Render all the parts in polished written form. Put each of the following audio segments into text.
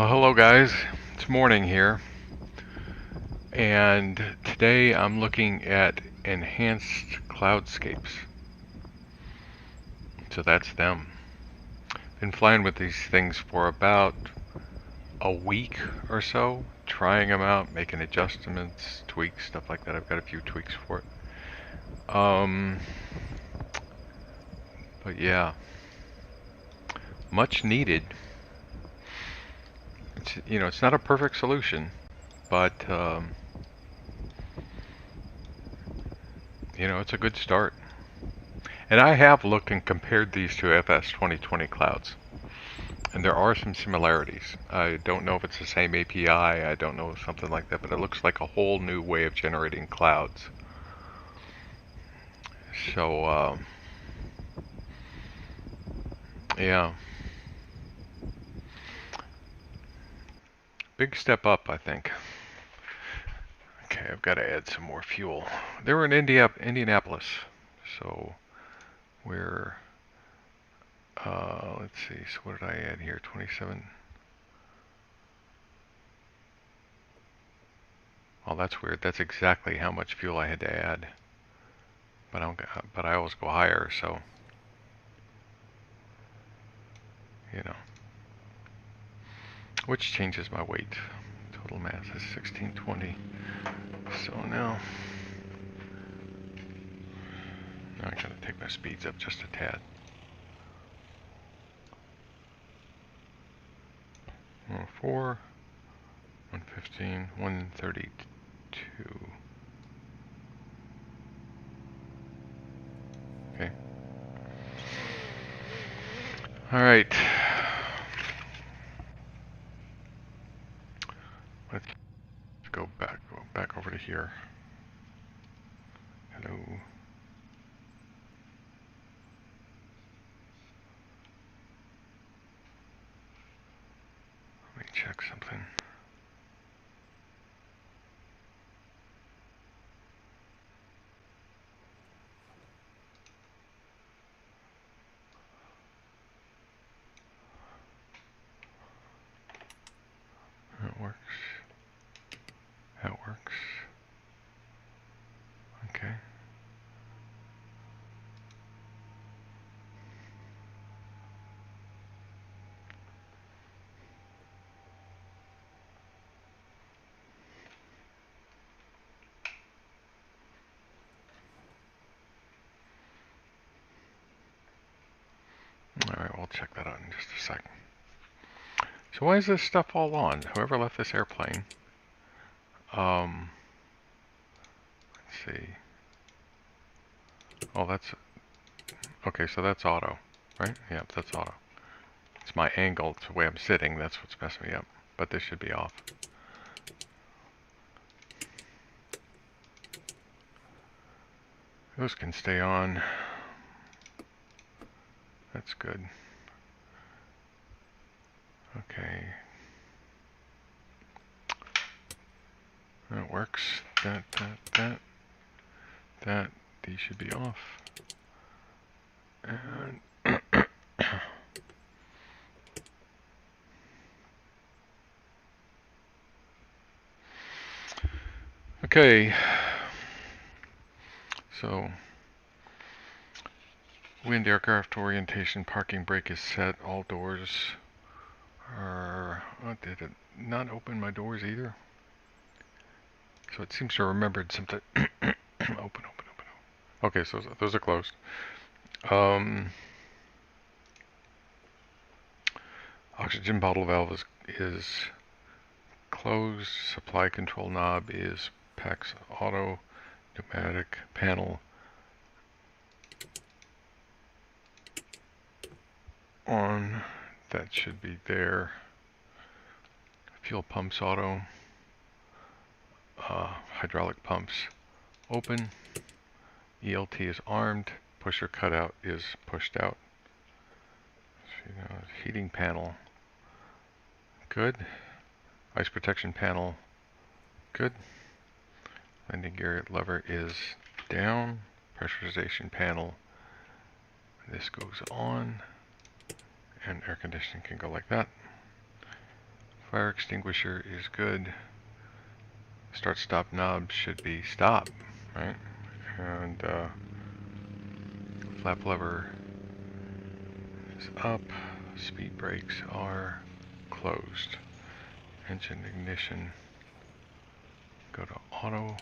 Hello guys, it's morning here, and today I'm looking at enhanced cloudscapes. So that's them. Been flying with these things for about a week or so, trying them out, making adjustments, tweaks, stuff like that. I've got a few tweaks for it. But yeah, much needed. It's not a perfect solution, but it's a good start. And I have looked and compared these to FS 2020 clouds, and there are some similarities. I don't know if it's the same API, I don't know, something like that, but it looks like a whole new way of generating clouds. So, yeah. Big step up, I think. Okay, I've got to add some more fuel. They were in Indianapolis, so we're, let's see, so what did I add here, 27? Oh, that's weird. That's exactly how much fuel I had to add. But I always go higher, so, which changes my weight. Total mass is 1620. So now I gotta take my speeds up just a tad. 104, 115, 132. Okay. All right. Let's go back over to here. Hello. Let me check something. That works. That works. Okay. All right, we'll check that out in just a second. So why is this stuff all on? Whoever left this airplane, let's see. Oh, that's, okay, so that's auto, right? Yeah, that's auto. It's my angle, it's the way I'm sitting, that's what's messing me up. But this should be off. Those can stay on. That's good. Okay. That works. That. These should be off. And okay. So, wind aircraft orientation, parking brake is set. All doors are. Oh, did it not open my doors either? So it seems to have remembered something. Open. Okay, so those are closed. Oxygen bottle valve is closed. Supply control knob is PAX auto. Pneumatic panel on. That should be there. Fuel pumps auto. Hydraulic pumps open. ELT is armed. Pusher cutout is pushed out. Heating panel. Good. Ice protection panel. Good. Landing gear lever is down. Pressurization panel. This goes on. And air conditioning can go like that. Fire extinguisher is good. Start stop knob should be stop, right? And flap lever is up. Speed brakes are closed. Engine ignition. Go to auto.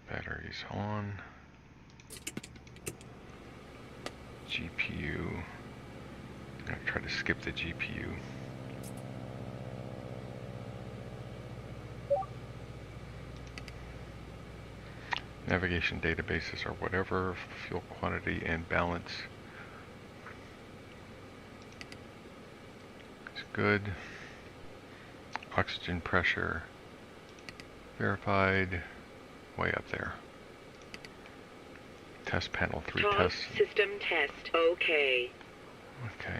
Batteries on. GPU. I'm going to try to skip the GPU. Navigation databases are whatever. Fuel quantity and balance is good. Oxygen pressure verified. Way up there. Test panel 3 tests. System test. Okay. Okay.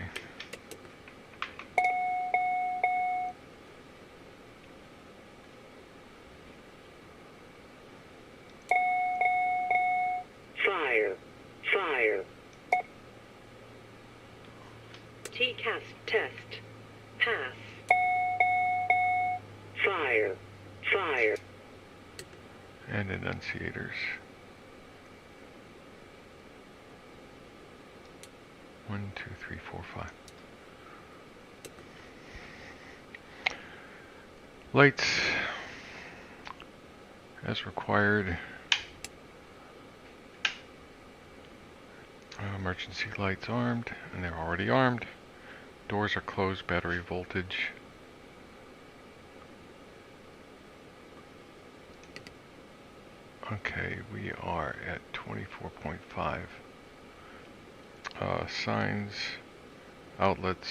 Fire. Fire. TCAS test. Pass. Fire. Fire. And enunciators. 1, 2, 3, 4, 5. Lights as required. Emergency lights armed, and they're already armed. Doors are closed, battery voltage. Okay, we are at 24.5. Signs, outlets,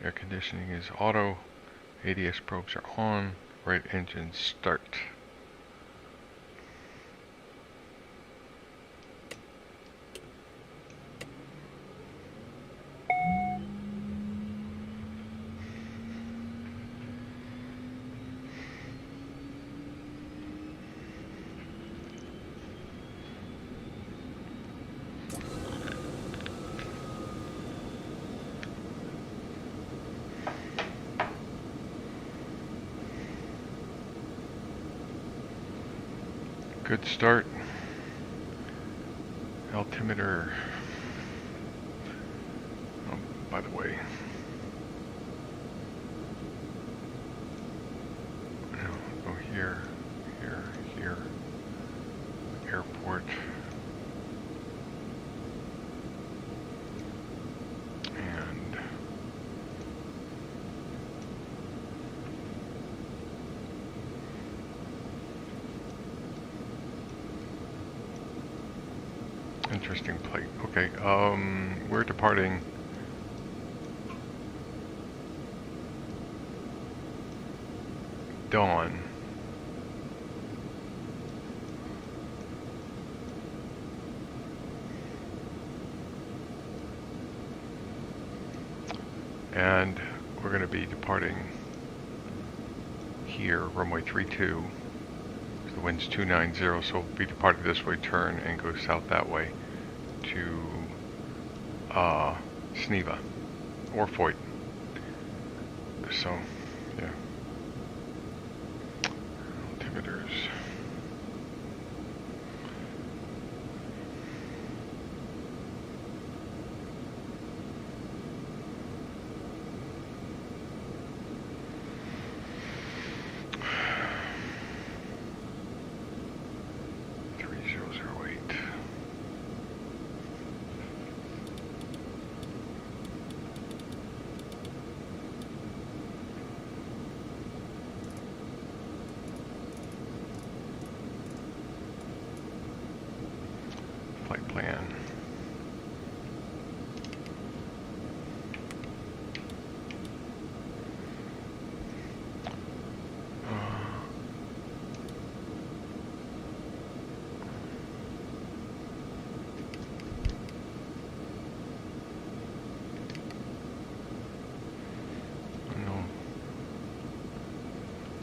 air conditioning is auto, ADS probes are on, right engine start. Good start. Altimeter. Oh, by the way, go here, here, here. Airport. And interesting plate. Okay, we're departing dawn. And we're going to be departing here, runway 32. The wind's 290, so we'll be departing this way, turn, and go south that way to Sneva or Foyt. So, yeah. Altimeters. Flight plan. No.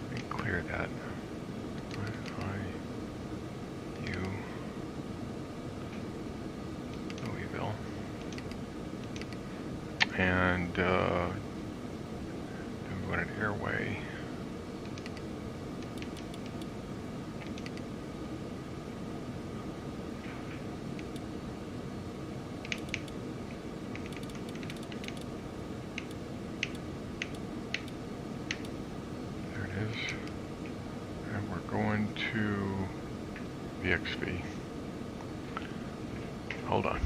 Let me clear that. and then we want an airway. There it is. And we're going to VXV. Hold on.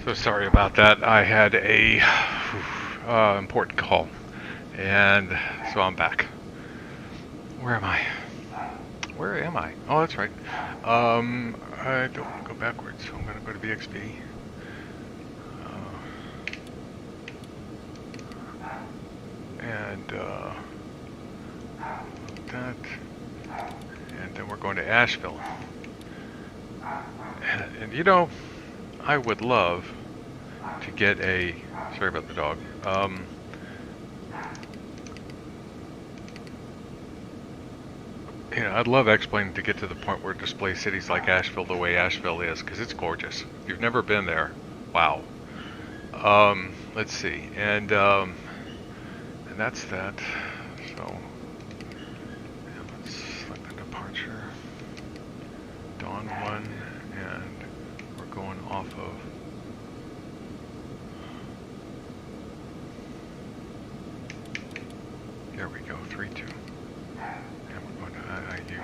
So sorry about that. I had a important call, and so I'm back. Where am I? Where am I? Oh, that's right. I don't want to go backwards, so I'm going to go to BXB. And that, and then we're going to Asheville. And you know, I would love to get a, sorry about the dog, you know, I'd love X-Plane to get to the point where it displays cities like Asheville the way Asheville is, because it's gorgeous. If you've never been there, wow. Let's see, and that's that. So yeah, let's select the departure, Dawn 1, and we're going off of there we go, 3-2. And we're going to IIU.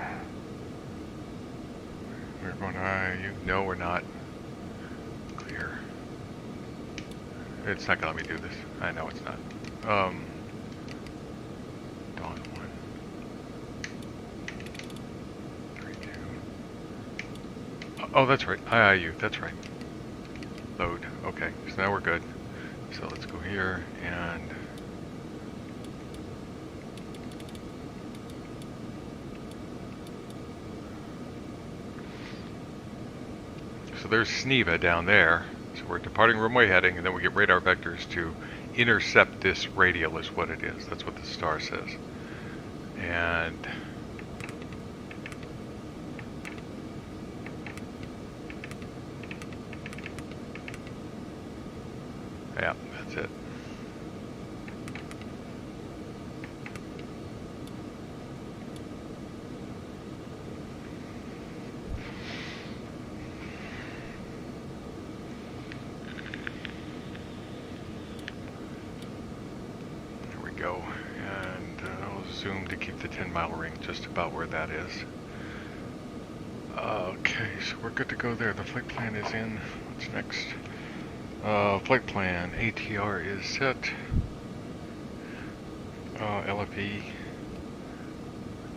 We're going to IIU. No, we're not. Clear. It's not gonna let me do this. I know it's not. Dawn 1. 3-2. Oh, that's right. IIU. That's right. Load. Okay. So now we're good. So let's go here and so there's Sneva down there. So we're departing runway heading, and then we get radar vectors to intercept this radial is what it is. That's what the star says. And yeah, that's it. Go, and I'll zoom to keep the 10-mile ring just about where that is. Okay, so we're good to go there. The flight plan is in. What's next? Flight plan. ATR is set. LFE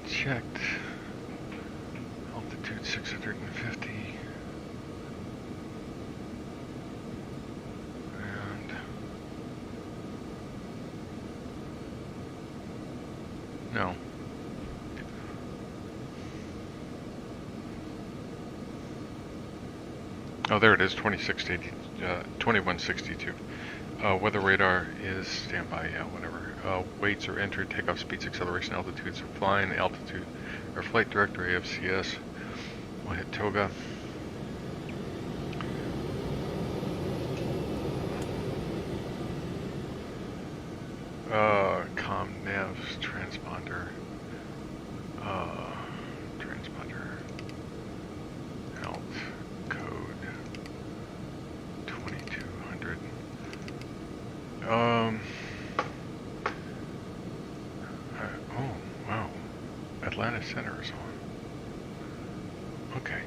checked. Altitude 650. No. Oh, there it is, 2162. Weather radar is standby, yeah, whatever. Weights are entered, takeoff speeds, acceleration, altitudes are flying, altitude, or flight director, AFCS. We'll hit Toga. Com navs, transponder, alt code 2200. Oh wow, Atlanta Center is on. Okay.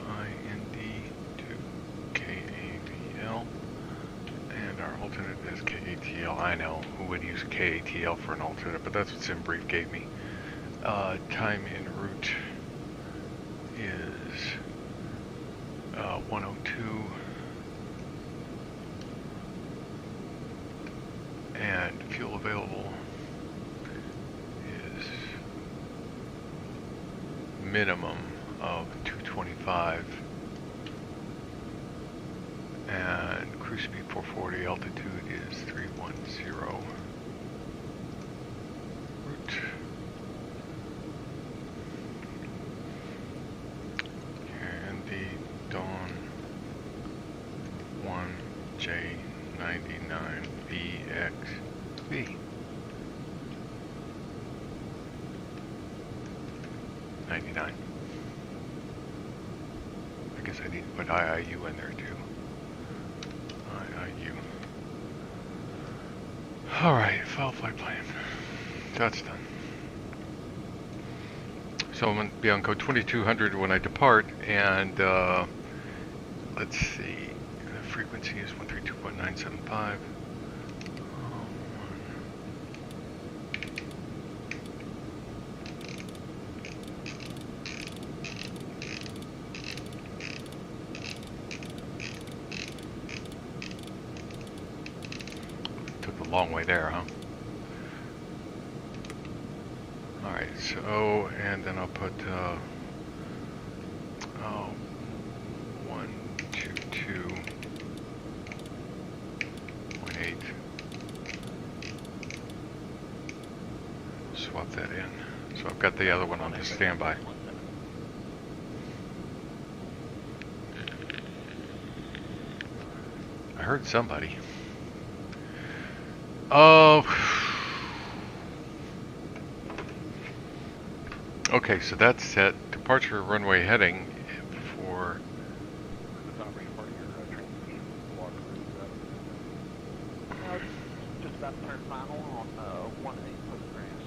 IND to KAVL, and our alternate is KATL. I know who would use KATL for an alternate, but that's what SimBrief gave me. Time en route is 102, and fuel available is minimum of 225, and cruise speed 440, altitude is 310. Route. And the Dawn 1J99BXB. 99. put IIU in there too. IIU. Alright, file flight plan. That's done. So I'm going to be on code 2200 when I depart, and let's see, the frequency is 132.975. Took a long way there, huh? Alright, so, and then I'll put, 122.8. Swap that in. So I've got the other one on the standby. I heard somebody. Oh. Okay, so that's set. Departure runway heading for. Just about to turn final on 1-8 postgrass.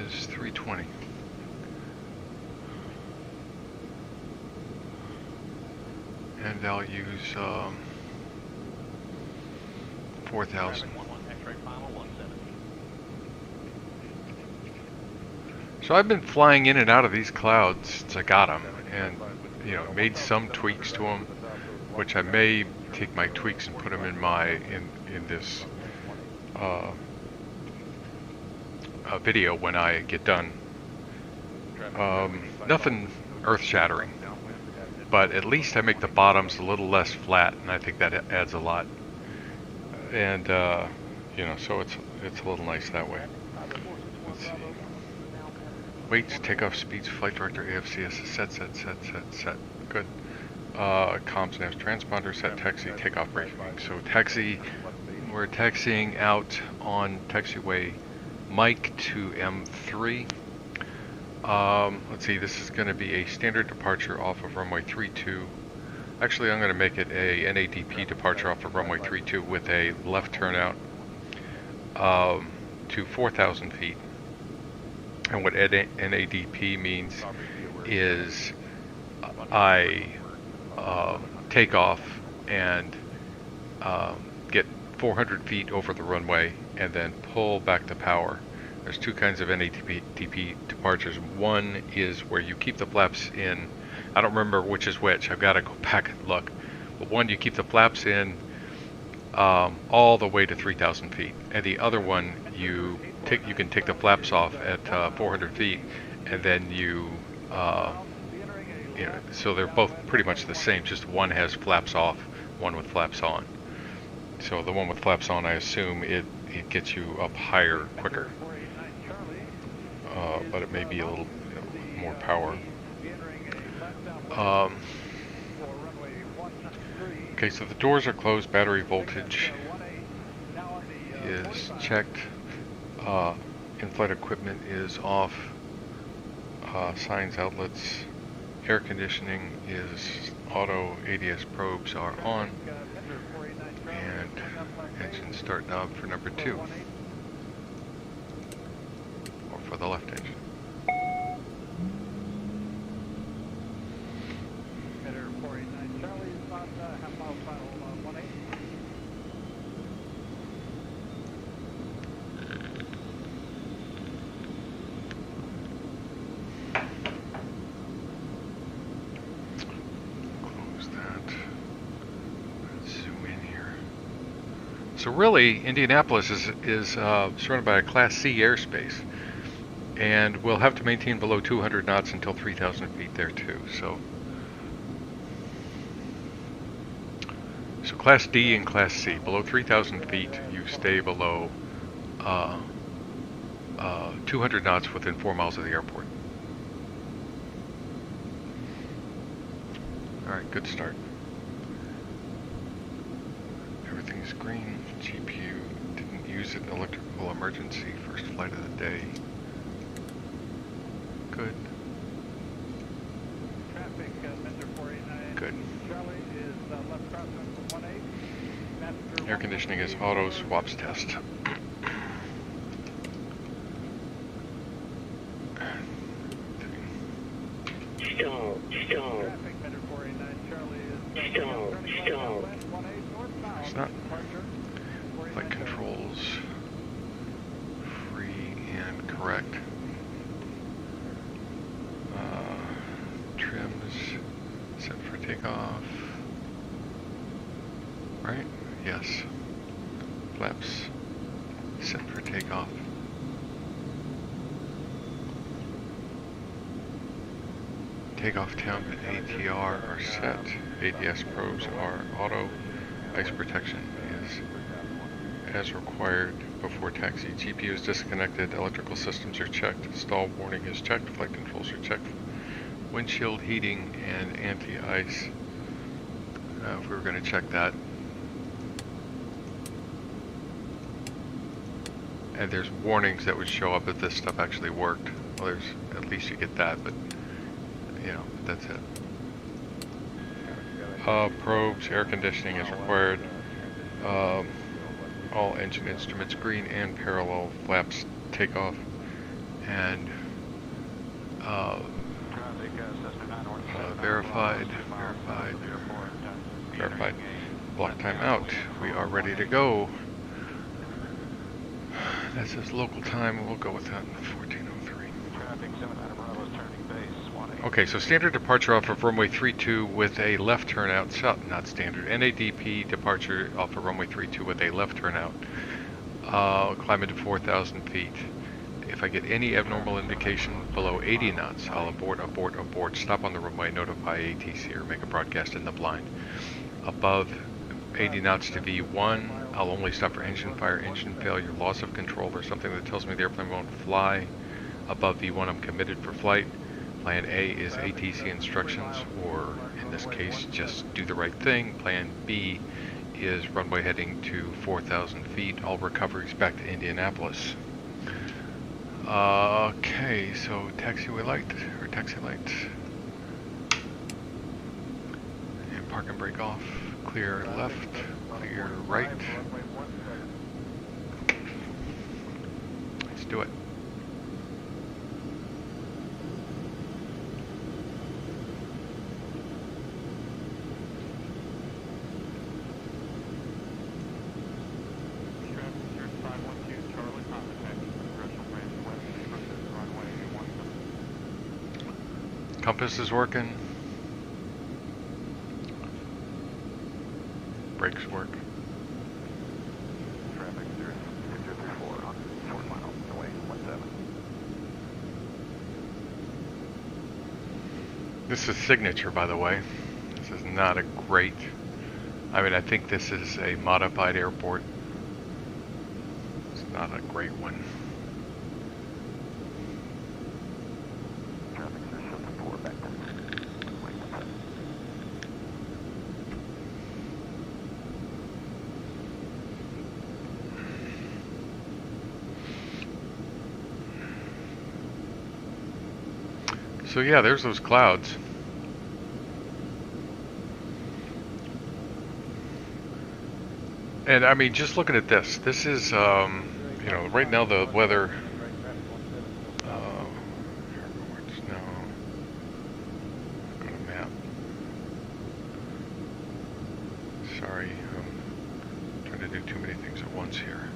Is 320. And I'll use 4,000. So I've been flying in and out of these clouds since I got them, and made some tweaks to them, which I may take my tweaks and put them in my in this video when I get done. Nothing earth-shattering, but at least I make the bottoms a little less flat, and I think that adds a lot. And so it's a little nice that way. Let's see. Weights, takeoff speeds, flight director, AFCS, set. Good. Comms, nav, transponder, set, taxi, takeoff briefing. So taxi, we're taxiing out on taxiway Mike to M3. Let's see, this is going to be a standard departure off of runway 32. Actually, I'm going to make it a NADP departure off of runway 32 with a left turnout to 4,000 feet. And what NADP means is I take off and get 400 feet over the runway and then pull back to power. There's two kinds of NADP departures. One is where you keep the flaps in. I don't remember which is which. I've got to go back and look. But one, you keep the flaps in all the way to 3,000 feet. And the other one, you can take the flaps off at 400 feet, and then so they're both pretty much the same, just one has flaps off, one with flaps on. So the one with flaps on, I assume it gets you up higher quicker, but it may be a little more power. Okay, so the doors are closed, battery voltage is checked. In-flight equipment is off. Signs, outlets, air conditioning is auto. ADS probes are on. And engine start knob for number 2. Or for the left engine. So really, Indianapolis is surrounded by a Class C airspace, and we'll have to maintain below 200 knots until 3,000 feet there too. So Class D and Class C, below 3,000 feet, you stay below 200 knots within 4 miles of the airport. All right, good start. Everything's green. GPU didn't use it in electrical emergency. First flight of the day. Good. good. Charlie is left crosswind from 18. Air conditioning is auto swaps test. Stall. Stall. Traffic, Measure 489, Charlie is Stall. Stall. west 18 northbound. It's not. Departure. Flight controls free and correct. Trims set for takeoff. Right? Yes. Flaps set for takeoff. Takeoff temp and ATR are set. ADS probes are auto. Ice protection is as required before taxi. GPU is disconnected. Electrical systems are checked. Stall warning is checked. Flight controls are checked. Windshield heating and anti-ice. If we were going to check that. And there's warnings that would show up if this stuff actually worked. Well, there's at least you get that, but you know, that's it. Probes, air conditioning is required. All engine instruments green and parallel flaps takeoff, and verified. Block time out. We are ready to go. That says local time. We'll go with that. 1403. Okay, so standard departure off of runway 32 with a left turnout. Not standard. NADP departure off of runway 32 with a left turnout. Climbing to 4,000 feet. If I get any abnormal indication below 80 knots, I'll abort. Stop on the runway, notify ATC, or make a broadcast in the blind. Above 80 knots to V1, I'll only stop for engine fire, engine failure, loss of control, or something that tells me the airplane won't fly. Above V1, I'm committed for flight. Plan A is ATC instructions, or in this case, just do the right thing. Plan B is runway heading to 4,000 feet, all recoveries back to Indianapolis. Okay, so taxiway light, or taxi light. And park and brake off. Clear left, clear right. Let's do it. Compass is working. Brakes work. Traffic 034 on 4 miles away, 17. This is signature, by the way. This is not a great. I mean, I think this is a modified airport. It's not a great one. Traffic 074 back to So yeah, there's those clouds. And I mean, just looking at this, this is, you know, right now the weather, go to map. Sorry, I'm trying to do too many things at once here.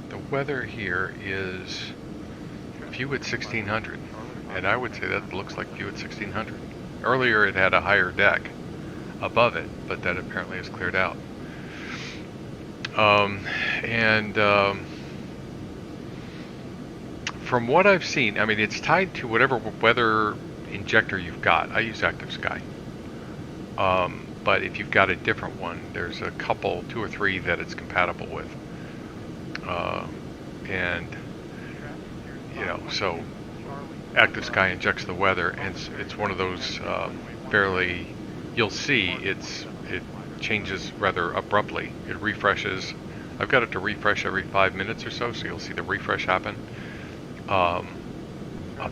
The weather here is view at 1600. And I would say that looks like view at 1600. Earlier it had a higher deck above it, but that apparently is cleared out. From what I've seen, I mean, it's tied to whatever weather injector you've got. I use Active Sky. But if you've got a different one, there's a couple, 2 or 3 that it's compatible with. And, you know, so Active Sky injects the weather, and it's one of those fairly, you'll see it changes rather abruptly. It refreshes. I've got it to refresh every 5 minutes or so, so you'll see the refresh happen. A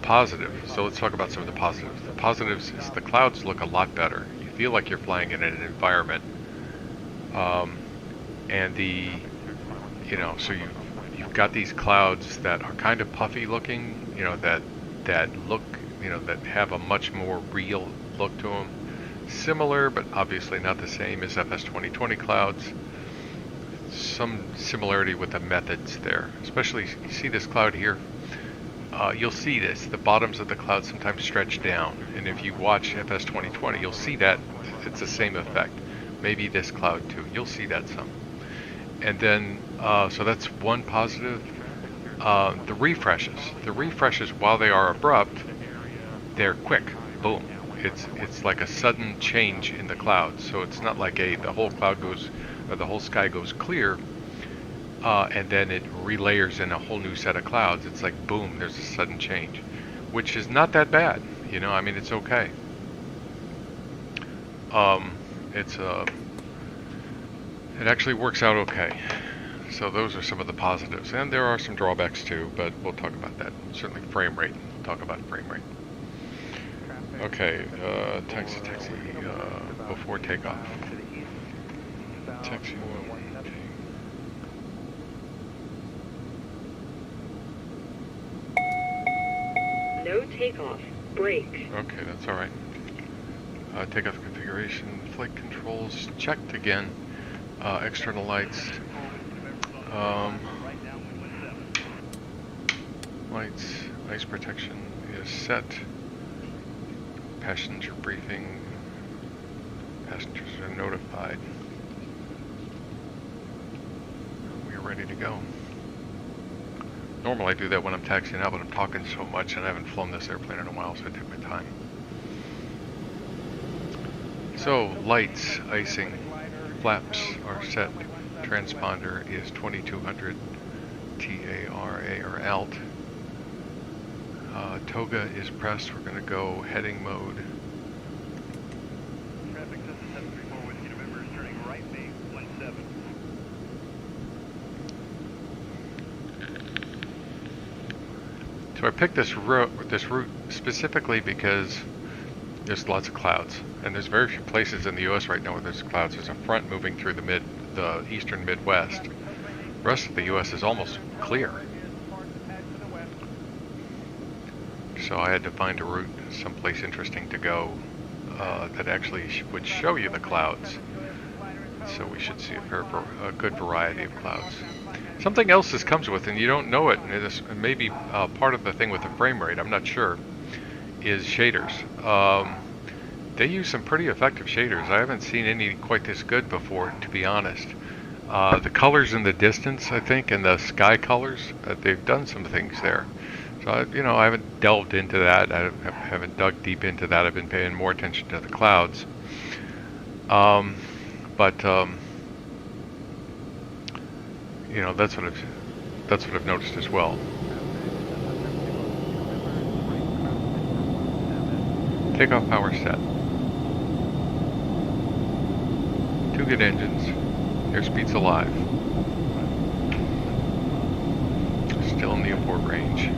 positive. So let's talk about some of the positives. The positives is the clouds look a lot better. You feel like you're flying in an environment. And so you've got these clouds that are kind of puffy looking, that look, that have a much more real look to them. Similar, but obviously not the same as FS 2020 clouds. Some similarity with the methods there, especially you see this cloud here. You'll see this. The bottoms of the cloud sometimes stretch down, and if you watch FS 2020, you'll see that it's the same effect. Maybe this cloud too. You'll see that some. And then, so that's one positive. The refreshes, while they are abrupt, they're quick. Boom. It's like a sudden change in the clouds. So it's not like the whole cloud goes, or the whole sky goes clear, and then it relayers in a whole new set of clouds. It's like boom, there's a sudden change, which is not that bad. I mean, it's okay. It actually works out okay. So those are some of the positives, and there are some drawbacks too, but we'll talk about that. Certainly frame rate. We'll talk about frame rate. Okay, taxi, before takeoff. Taxi 1. No takeoff. Brake. Okay, that's all right. Takeoff configuration, flight controls checked again. External lights. Lights, ice protection is set. Passenger briefing. Passengers are notified. We're ready to go. Normally I do that when I'm taxiing out, but I'm talking so much and I haven't flown this airplane in a while, so I take my time. So, lights, icing, flaps are set. Transponder is 2200 TARA or ALT. Toga is pressed. We're going to go heading mode. Traffic system 734 Whiskey November is turning right main 17. So I picked this route specifically because there's lots of clouds, and there's very few places in the U.S. right now where there's clouds. There's a front moving through the eastern Midwest. The rest of the U.S. is almost clear. So I had to find a route, someplace interesting to go that actually would show you the clouds. So we should see a good variety of clouds. Something else this comes with, and you don't know it, and it may be part of the thing with the frame rate, I'm not sure, is shaders. They use some pretty effective shaders. I haven't seen any quite this good before, to be honest. The colors in the distance, I think, and the sky colors, they've done some things there. So, I haven't delved into that. I haven't dug deep into that. I've been paying more attention to the clouds. That's what I've noticed as well. Takeoff power set. 2 good engines. Airspeed's alive. Still in the abort range.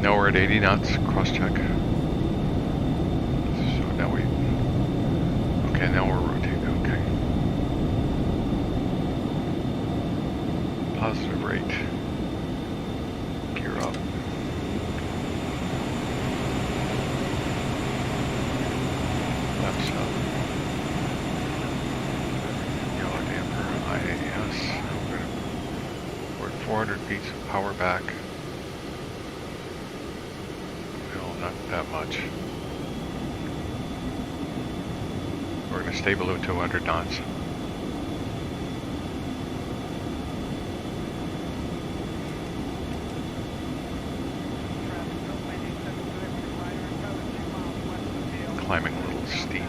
Now we're at 80 knots. Cross check. So now now we're rotating. Okay. Positive rate. Gear up. Flaps up. Yellow damper, IAS. We're at 400 feet, so power back. Well, not that much. We're going to stay below 200 knots. Climbing a little steep.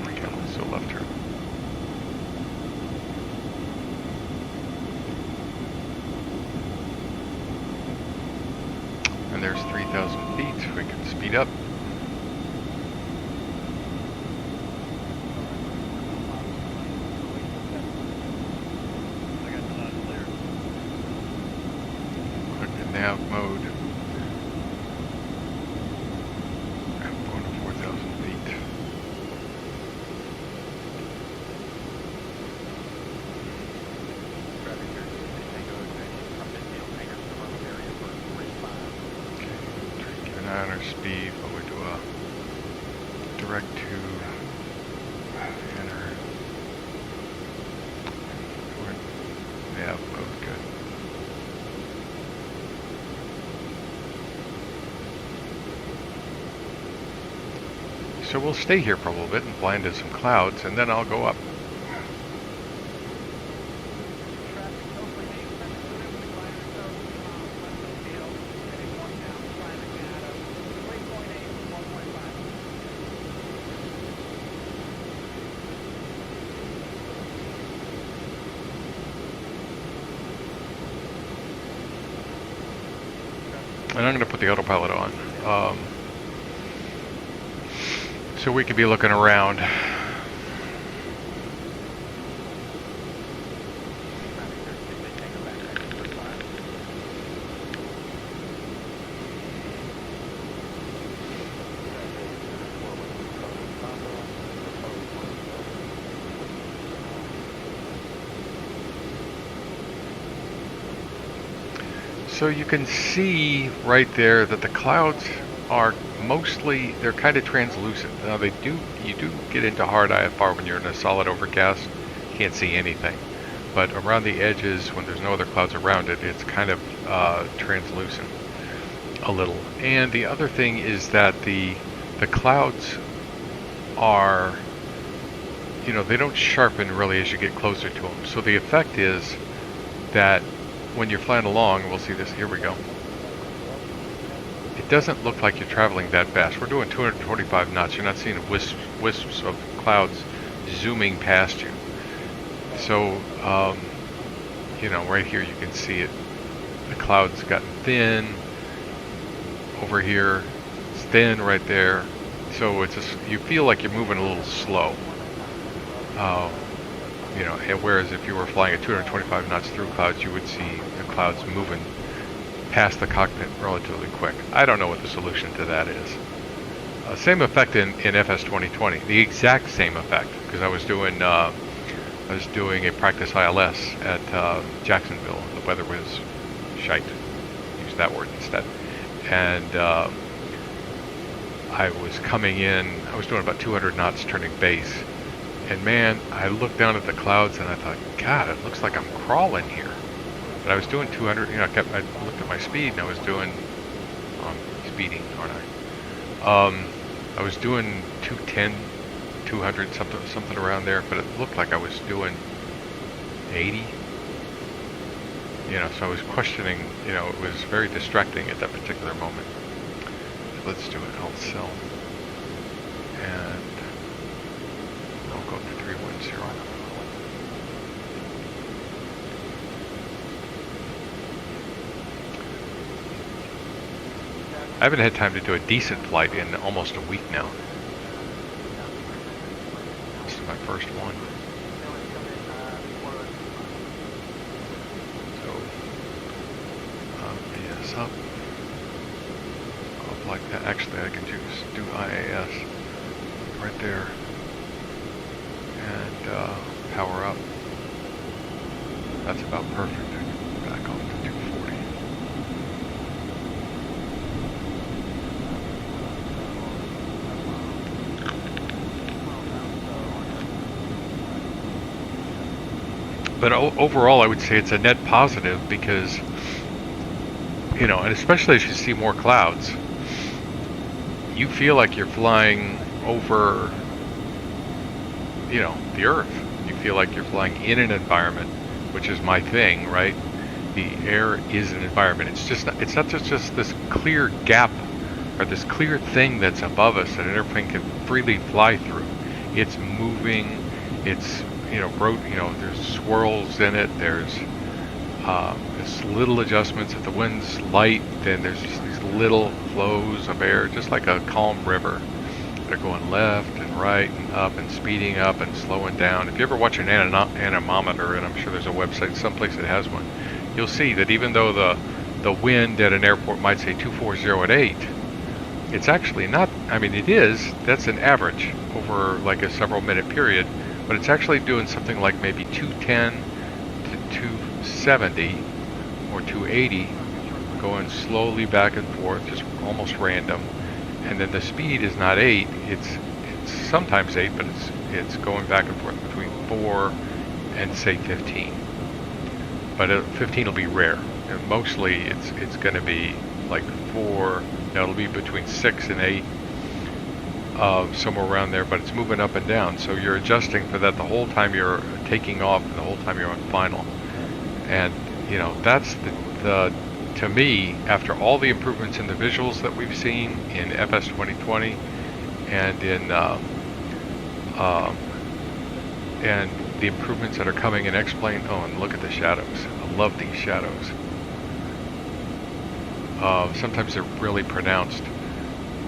Okay, so left turn. And there's 3,000 feet. We can speed up. our speed, but we do a direct to enter. Yeah, both good. So we'll stay here for a little bit and fly into some clouds, and then I'll go up. And I'm going to put the autopilot on, so we could be looking around. So you can see right there that the clouds are mostly, they're kind of translucent. Now you do get into hard IFR when you're in a solid overcast, you can't see anything. But around the edges, when there's no other clouds around it, it's kind of translucent a little. And the other thing is that the clouds are, you know, they don't sharpen really as you get closer to them. So the effect is that when you're flying along, we'll see this, here we go. It doesn't look like you're traveling that fast. We're doing 225 knots. You're not seeing wisps of clouds zooming past you. So, you know, right here you can see it. The clouds gotten thin. Over here, it's thin right there. So it's just, you feel like you're moving a little slow. You know, whereas if you were flying at 225 knots through clouds, you would see the clouds moving past the cockpit relatively quick. I don't know what the solution to that is. Same effect in FS 2020, the exact same effect, because I was doing a practice ILS at Jacksonville. The weather was shite. Use that word instead. And I was coming in. I was doing about 200 knots turning base. And man, I looked down at the clouds and I thought, God, it looks like I'm crawling here. But I was doing 200, you know, I looked at my speed and I was doing, speeding, aren't I? I was doing 210, 200, something around there, but it looked like I was doing 80. You know, so I was questioning, you know, it was very distracting at that particular moment. So let's do it, I'll sell. And I'll go up to 310. I haven't had time to do a decent flight in almost a week now. This is my first one. So, VS up. Up like that. Actually, I can just do IAS right there. And power up. That's about perfect. Back off to 240. But overall, I would say it's a net positive because, you know, and especially as you see more clouds, you feel like you're flying over, you know, the Earth. You feel like you're flying in an environment, which is my thing, right? The air is an environment. It's not just this clear gap or this clear thing that's above us that an airplane can freely fly through. It's moving. It's, you know, there's swirls in it. There's little adjustments. If the wind's light, then there's just these little flows of air, just like a calm river. They're going left and right and up and speeding up and slowing down. If you ever watch an anemometer, and I'm sure there's a website someplace that has one, you'll see that even though the wind at an airport might say 240 at 8, it's actually not. I mean, it is. That's an average over like a several minute period. But it's actually doing something like maybe 210 to 270 or 280, going slowly back and forth, just almost random. and then the speed is not 8. It's sometimes 8, but it's going back and forth between 4 and say 15. But 15 will be rare. And mostly it's going to be like 4. It'll be between 6 and 8, somewhere around there. But it's moving up and down, so you're adjusting for that the whole time you're taking off and the whole time you're on final. And you know, that's the to me, after all the improvements in the visuals that we've seen in FS 2020 and in and the improvements that are coming in X-Plane. Oh, and look at the shadows. I love these shadows. Sometimes they're really pronounced.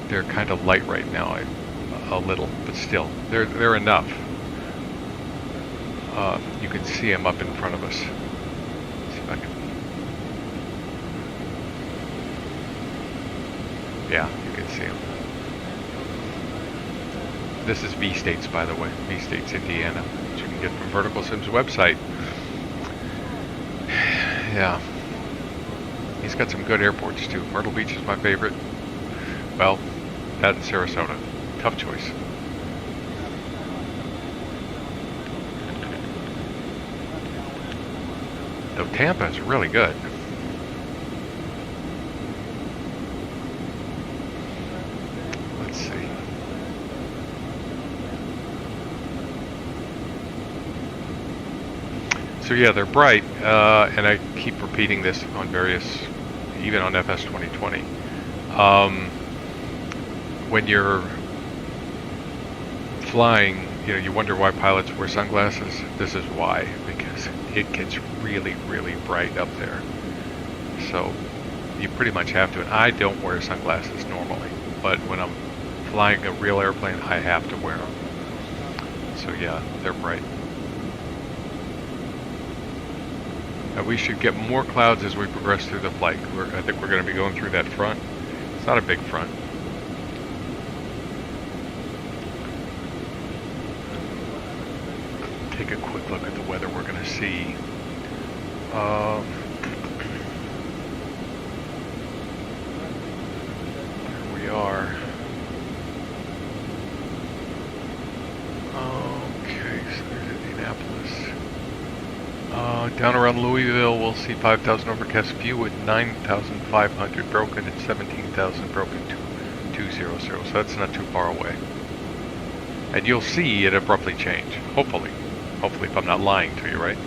They're kind of light right now, a little, but still, they're enough. You can see them up in front of us. See if I can. Yeah, you can see them. This is V-States, by the way. V-States, Indiana, which you can get from Vertical Sim's website. Yeah. He's got some good airports, too. Myrtle Beach is my favorite. Well, that and Sarasota. Tough choice. Though Tampa is really good. Let's see. So yeah, they're bright, and I keep repeating this on various, even on FS 2020. When you're flying, you know, you wonder why pilots wear sunglasses. This is why, because it gets really, really bright up there. So you pretty much have to. And I don't wear sunglasses normally, but when I'm flying a real airplane, I have to wear them. So yeah, they're bright. We should get more clouds as we progress through the flight. I think we're going to be going through that front. It's not a big front. Take a quick look at the weather we're going to see. There we are. Okay, so there's Indianapolis. Down around Louisville, we'll see 5,000 overcast view with 9,500 broken and 17,000 broken 200. So that's not too far away. And you'll see it abruptly change. Hopefully. Hopefully, if I'm not lying to you, right?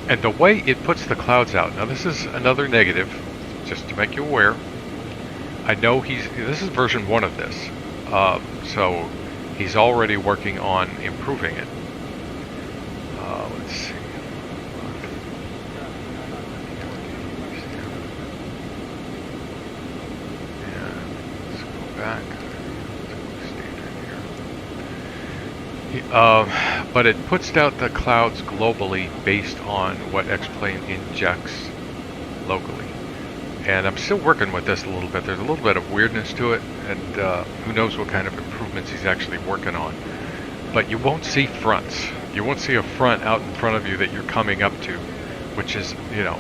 And the way it puts the clouds out. Now this is another negative, just to make you aware. I know this is version 1 of this. So he's already working on improving it. Let's see. And let's go back. Standard here. But it puts out the clouds globally based on what X-Plane injects locally. And I'm still working with this a little bit. There's a little bit of weirdness to it, and who knows what kind of improvements he's actually working on. But you won't see fronts. You won't see a front out in front of you that you're coming up to, which is, you know,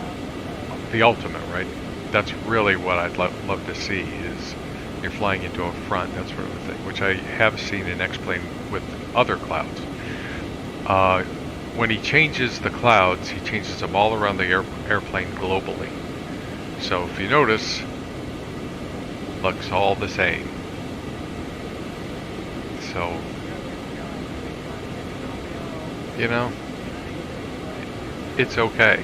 the ultimate, right? That's really what I'd love to see, is you're flying into a front, that sort of a thing, which I have seen in X-Plane with other clouds. When he changes the clouds, he changes them all around the airplane globally. So if you notice, looks all the same. So, you know, it's okay.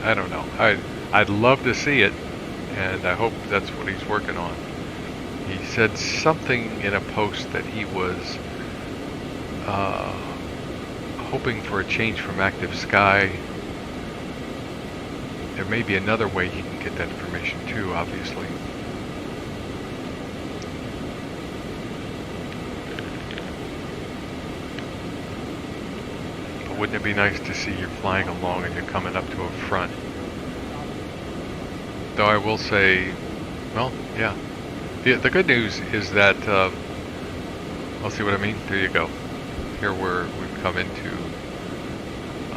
I don't know. I'd love to see it, and I hope that's what he's working on. He said something in a post that he was hoping for a change from active sky. There may be another way he can get that information too, obviously. But wouldn't it be nice to see you're flying along and you're coming up to a front? Though I will say, well, yeah. The good news is that I'll see what I mean. There you go. Here we've come into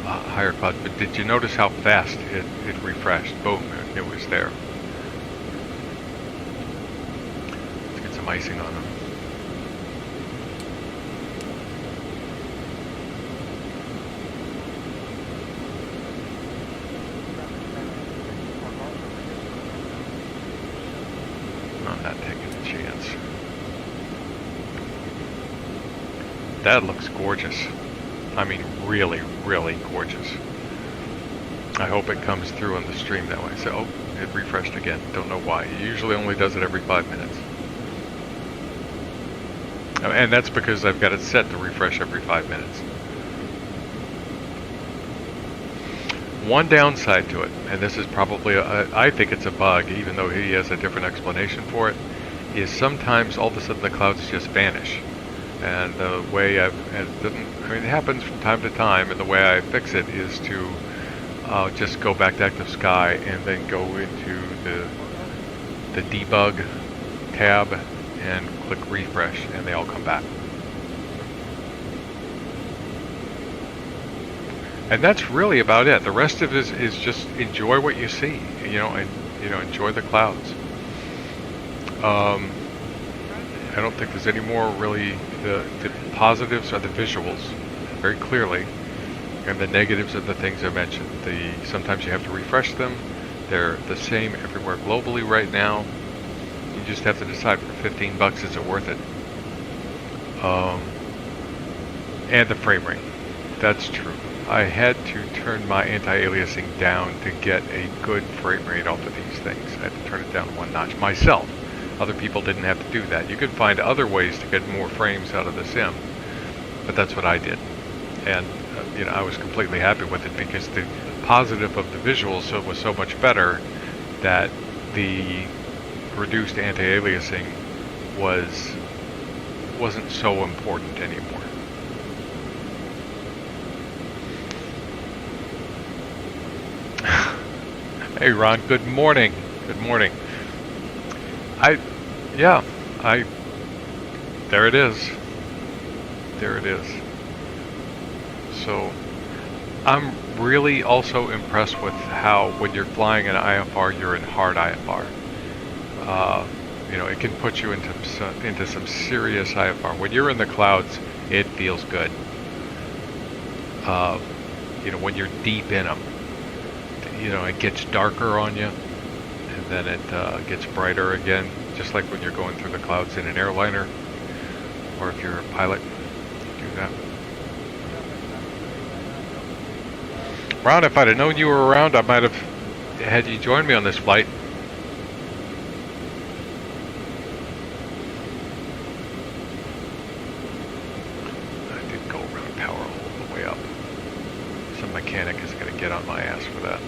higher clouds. But did you notice how fast it refreshed? Boom, it was there. Let's get some icing on them. I'm not taking a chance. That looks gorgeous. I mean, really, really gorgeous. I hope it comes through on the stream that way. So, oh, it refreshed again. Don't know why. It usually only does it every 5 minutes. And that's because I've got it set to refresh every 5 minutes. One downside to it, and this is probably, I think it's a bug, even though he has a different explanation for it, is sometimes all of a sudden the clouds just vanish. And the way it happens from time to time, and the way I fix it is to just go back to active sky and then go into the debug tab and click refresh, and they all come back. And that's really about it. The rest of it is just enjoy what you see, and enjoy the clouds. I don't think there's any more really. The positives are the visuals, very clearly, and the negatives are the things I mentioned. Sometimes you have to refresh them. They're the same everywhere globally right now. You just have to decide for $15, is it worth it? And the frame rate. That's true. I had to turn my anti-aliasing down to get a good frame rate off of these things. I had to turn it down one notch myself. Other people didn't have to do that. You could find other ways to get more frames out of the sim, but that's what I did. And I was completely happy with it because the positive of the visuals was so much better that the reduced anti-aliasing wasn't so important anymore. Hey Ron, good morning. Good morning. There it is. There it is. So, I'm really also impressed with how when you're flying in IFR, you're in hard IFR. It can put you into some serious IFR. When you're in the clouds, it feels good. When you're deep in them, it gets darker on you, and then it gets brighter again, just like when you're going through the clouds in an airliner, or if you're a pilot, you do that. Ron, if I'd have known you were around, I might have had you join me on this flight. I did go around power all the way up. Some mechanic is going to get on my ass for that.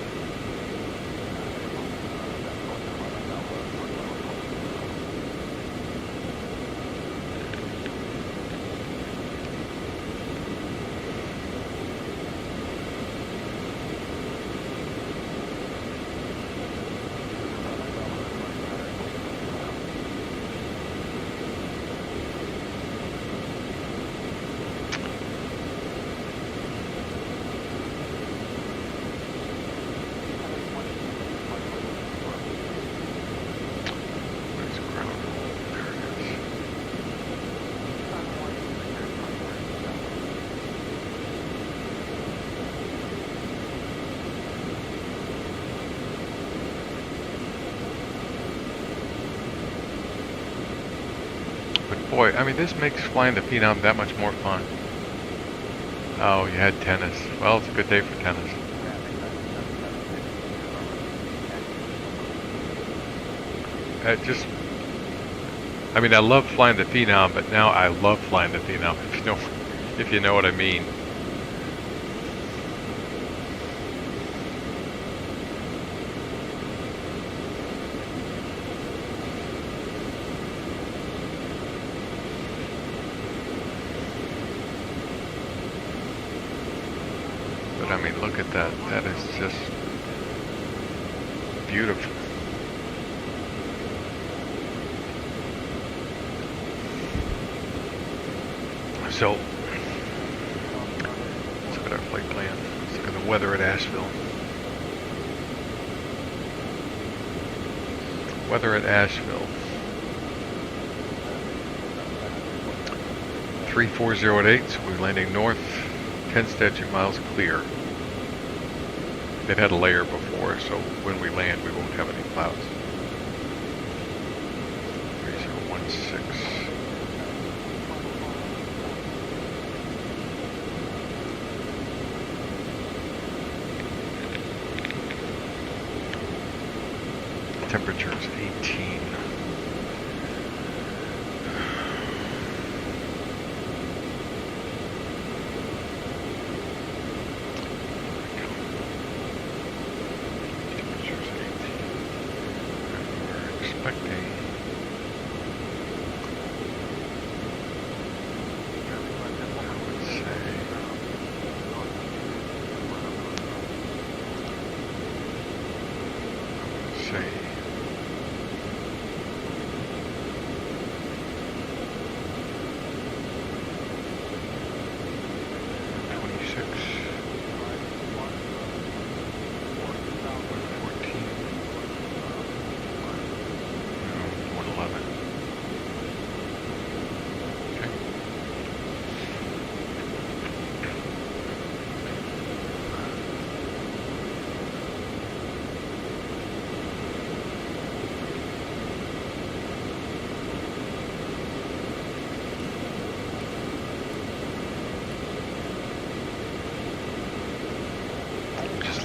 Boy, I mean, this makes flying the Phenom that much more fun. Oh, you had tennis. Well, it's a good day for tennis. I love flying the Phenom, but now I love flying the Phenom, if you know what I mean. Look at that. That is just beautiful. So, let's look at our flight plan. Let's look at the weather at Asheville. Weather at Asheville. 340 at 8, so we're landing north, 10 statute miles clear. It had a layer before, so when we land, we won't have any clouds. 3016. Temperature is 18.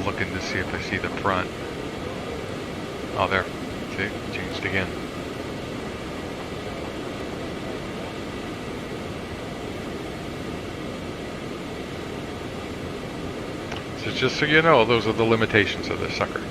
Looking to see if I see the front. Oh, there. See, it changed again. So just so you know, those are the limitations of this sucker.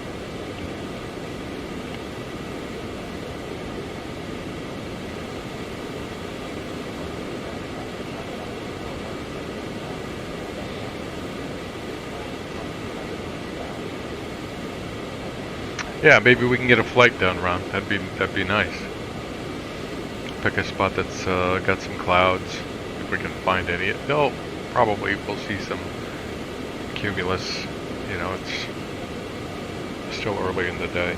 Yeah, maybe we can get a flight done, Ron. That'd be nice. Pick a spot that's got some clouds, if we can find any. No, probably we'll see some cumulus. You know, it's still early in the day.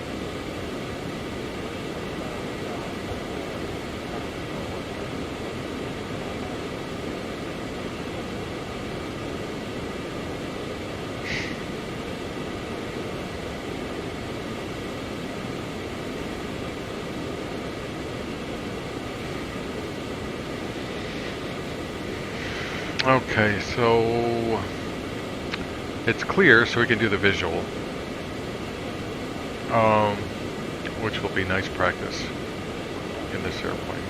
Okay, so it's clear, so we can do the visual, which will be nice practice in this airplane.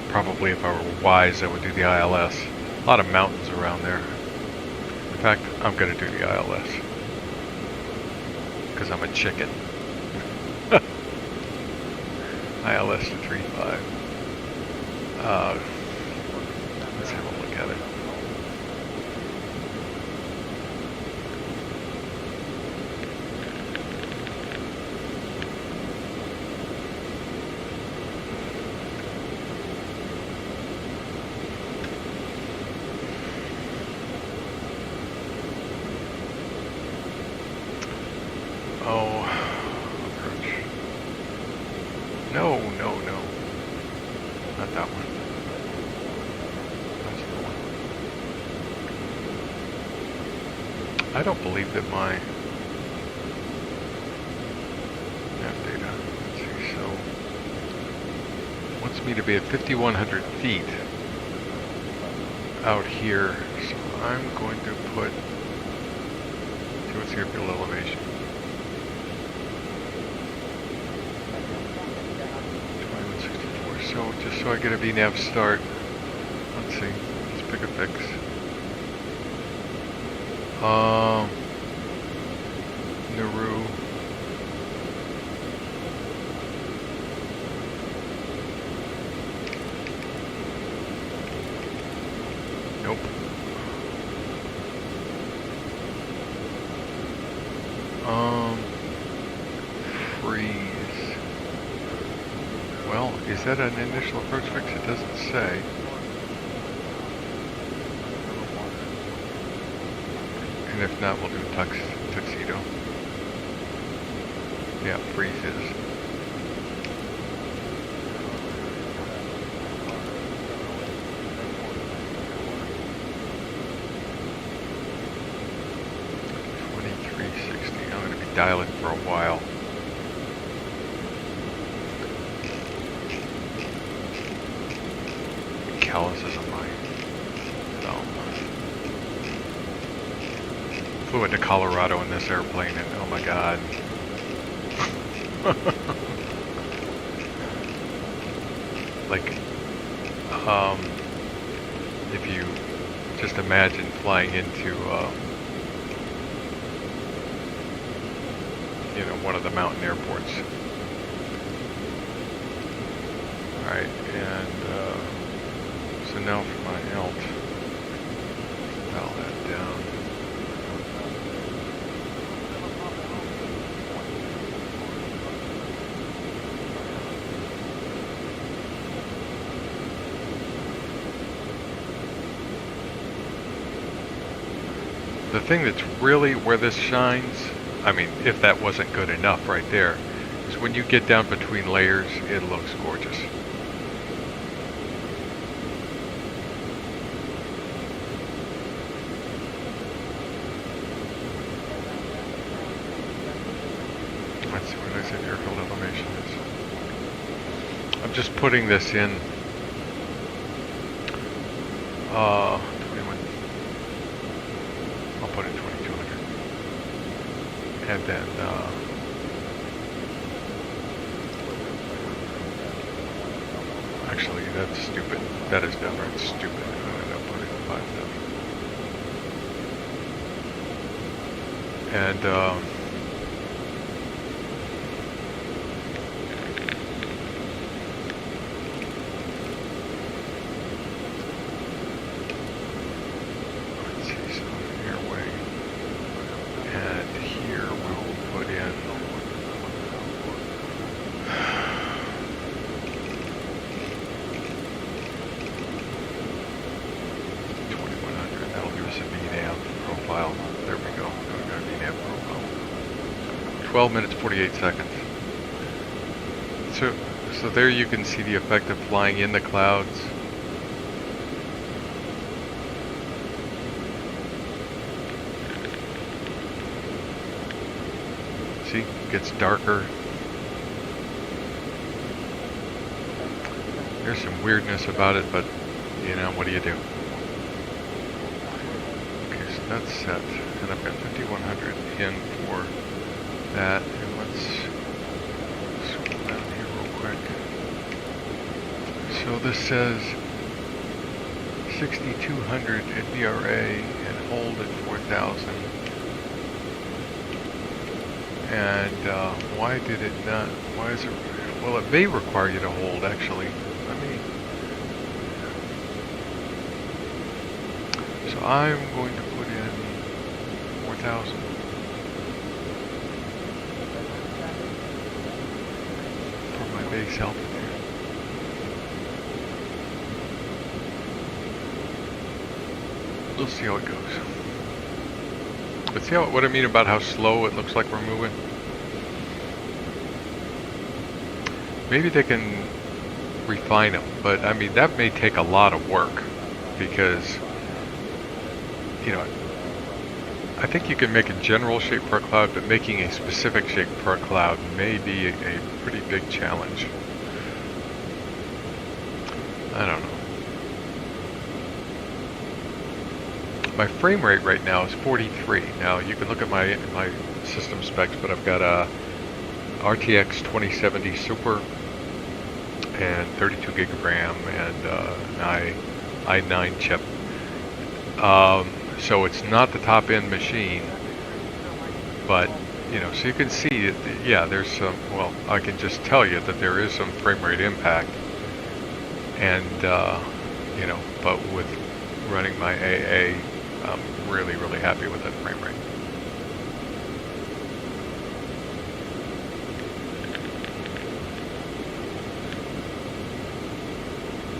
Probably if I were wise, I would do the ILS. A lot of mountains around there. In fact, I'm going to do the ILS because I'm a chicken. ILS to 3.5. Let's have a look at it. Oh, approach. No, no, no. Not that one. I don't believe that my nav data, let's see, so wants me to be at 5,100 feet out here, so I'm going to put, see what's the airfield elevation. 2164, so just so I get a VNAV start, let's see, let's pick a fix. Nauru. Nope. Freeze. Well, is that an initial approach fix? It doesn't say. And if not, we'll do tuxedo. Yeah, freezes. I'm going to be dialing for a while. Calluses on my thumb. Flew into Colorado in this airplane and oh my god. Like, if you just imagine flying into, you know, one of the mountain airports. Alright, and, so now for my alt, dial that down. The thing that's really where this shines, I mean, if that wasn't good enough right there, is when you get down between layers, it looks gorgeous. Let's see what I said airfield elevation is. I'm just putting this in 21. I'll put it 2200. And then actually that's stupid. That is downright stupid. I'm gonna put it in 5000. And let's see, so airway. And here we'll put in 2100. That'll give us a VNAV profile. There we go. Now we've got a VNAV profile. 12 minutes 48 seconds. So there you can see the effect of flying in the clouds. See, it gets darker. There's some weirdness about it, but you know, what do you do? Okay, so that's set, and I've got 5100 in for that, and let's scroll down here real quick. So this says 6200 at VRA and hold at 4000. And why did it not? Why is it? Well, it may require you to hold. Actually, let me. So I'm going to put in 4000 for my base altitude. We'll see how it goes. But see what I mean about how slow it looks like we're moving? Maybe they can refine them, but I mean, that may take a lot of work because, you know, I think you can make a general shape for a cloud, but making a specific shape for a cloud may be a pretty big challenge. I don't know. My frame rate right now is 43. Now you can look at my system specs, but I've got a RTX 2070 Super and 32 gig of RAM and an i9 chip. So it's not the top end machine, but you know, so you can see, yeah, there's some. Well, I can just tell you that there is some frame rate impact, and you know, but with running my AA. I'm really, really happy with that frame rate.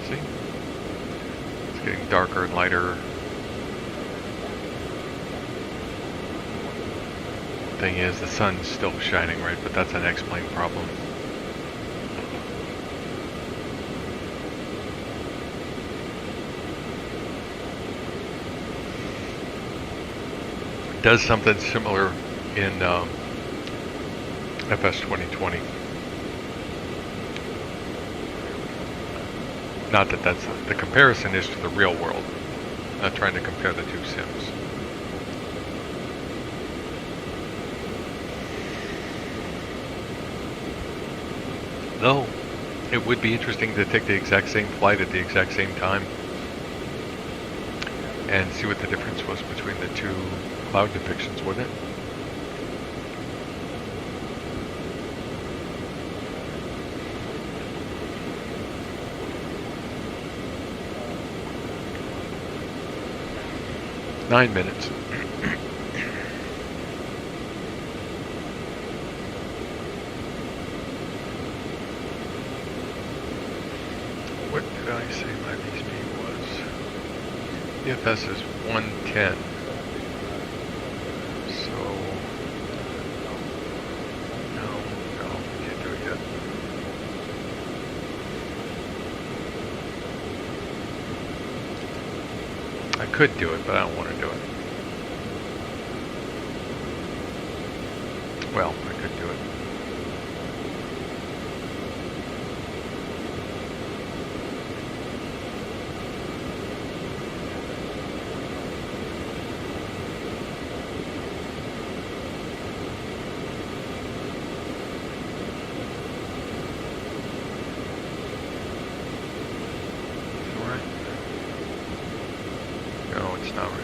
See? It's getting darker and lighter. thing is the sun's still shining, right? But that's an X-plane problem. Does something similar in FS 2020. Not that that's the comparison is to the real world. Not trying to compare the two sims. Though, it would be interesting to take the exact same flight at the exact same time and see what the difference was between the two cloud depictions, wouldn't it? Nine minutes. What did I say my VSP was? EFS is 110. So, no, we can't do it yet. I could do it, but I don't want to do it. Well, I could do it. Not right.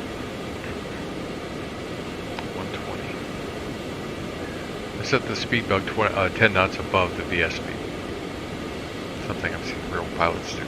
120. I set the speed bug 10 knots above the VS speed. Something I've seen real pilots do.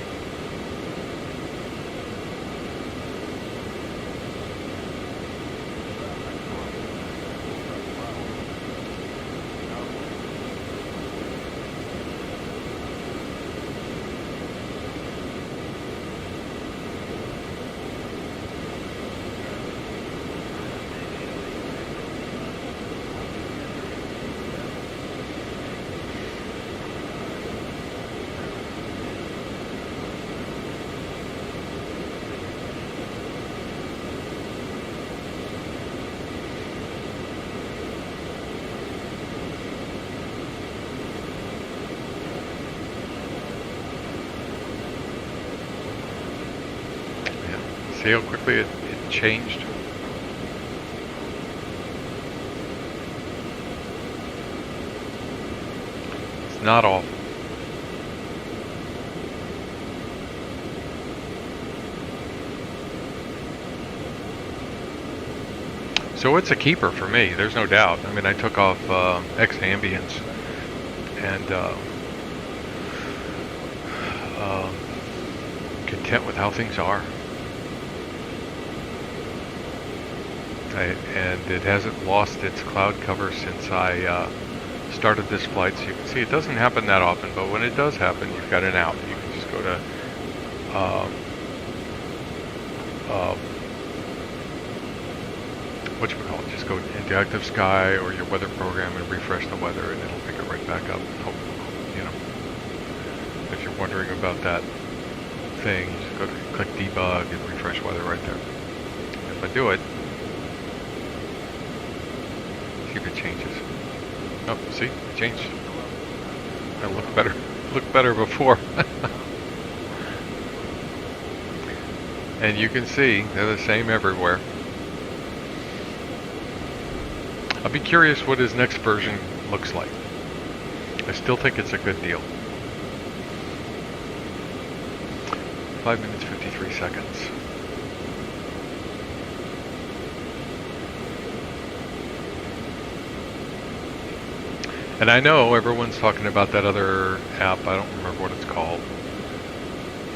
See how quickly it changed? It's not awful. So it's a keeper for me, there's no doubt. I mean, I took off X-Ambience and content with how things are. And it hasn't lost its cloud cover since I started this flight. So you can see it doesn't happen that often, but when it does happen, you've got an out. You can just go to whatchamacallit, just go into Active Sky or your weather program and refresh the weather, and it'll pick it right back up. Hope, you know, if you're wondering about that thing, you just go to click debug and refresh weather right there. If I do it, see if it changes. Oh, see, it changed. It looked better. Looked better before. And you can see they're the same everywhere. I'll be curious what his next version looks like. I still think it's a good deal. 5 minutes, 53 seconds. And I know everyone's talking about that other app. I don't remember what it's called.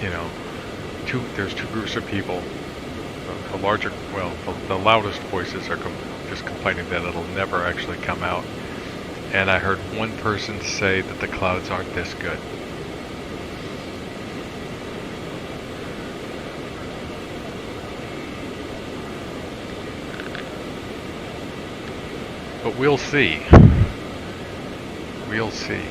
You know, there's two groups of people. The larger, well, the loudest voices are just complaining that it'll never actually come out. And I heard one person say that the clouds aren't this good. But we'll see. We'll see.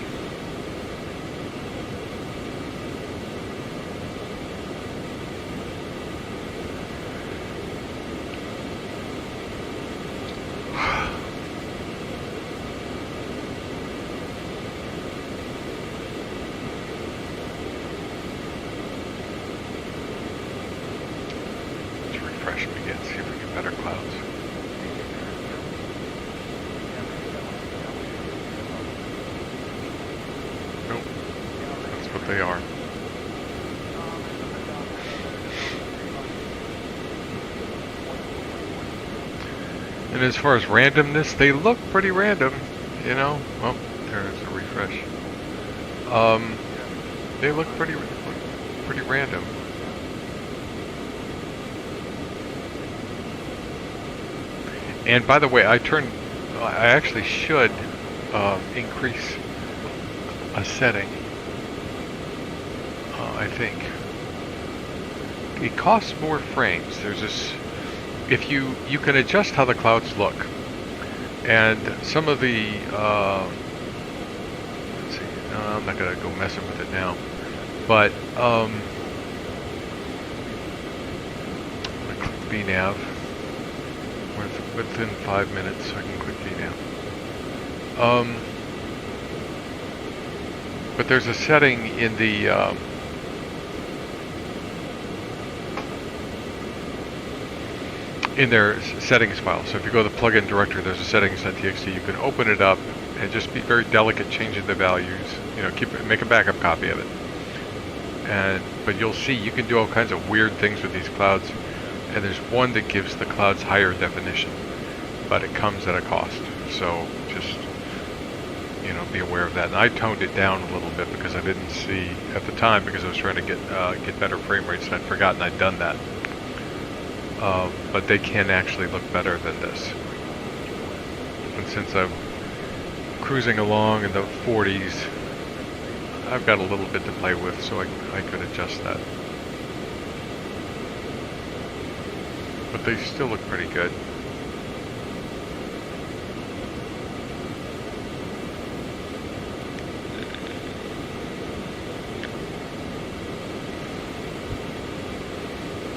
Let's refresh them again, see if we get better clouds. Nope, that's what they are. And as far as randomness, they look pretty random, you know. Oh, there's a refresh. They look pretty random. And by the way, I actually should increase a setting. I think it costs more frames. There's this. If you can adjust how the clouds look, and some of the let's see, I'm not gonna go messing with it now, but I'm gonna click VNav within 5 minutes, so I can click VNav. But there's a setting in the in their settings file. So if you go to the plugin directory, there's a settings.txt. You can open it up and just be very delicate changing the values. You know, make a backup copy of it. But you'll see you can do all kinds of weird things with these clouds. And there's one that gives the clouds higher definition, but it comes at a cost. So just, you know, be aware of that. And I toned it down a little bit because I didn't see at the time, because I was trying to get better frame rates, and I'd forgotten I'd done that. But they can actually look better than this. And since I'm cruising along in the 40s, I've got a little bit to play with, so I could adjust that. But they still look pretty good.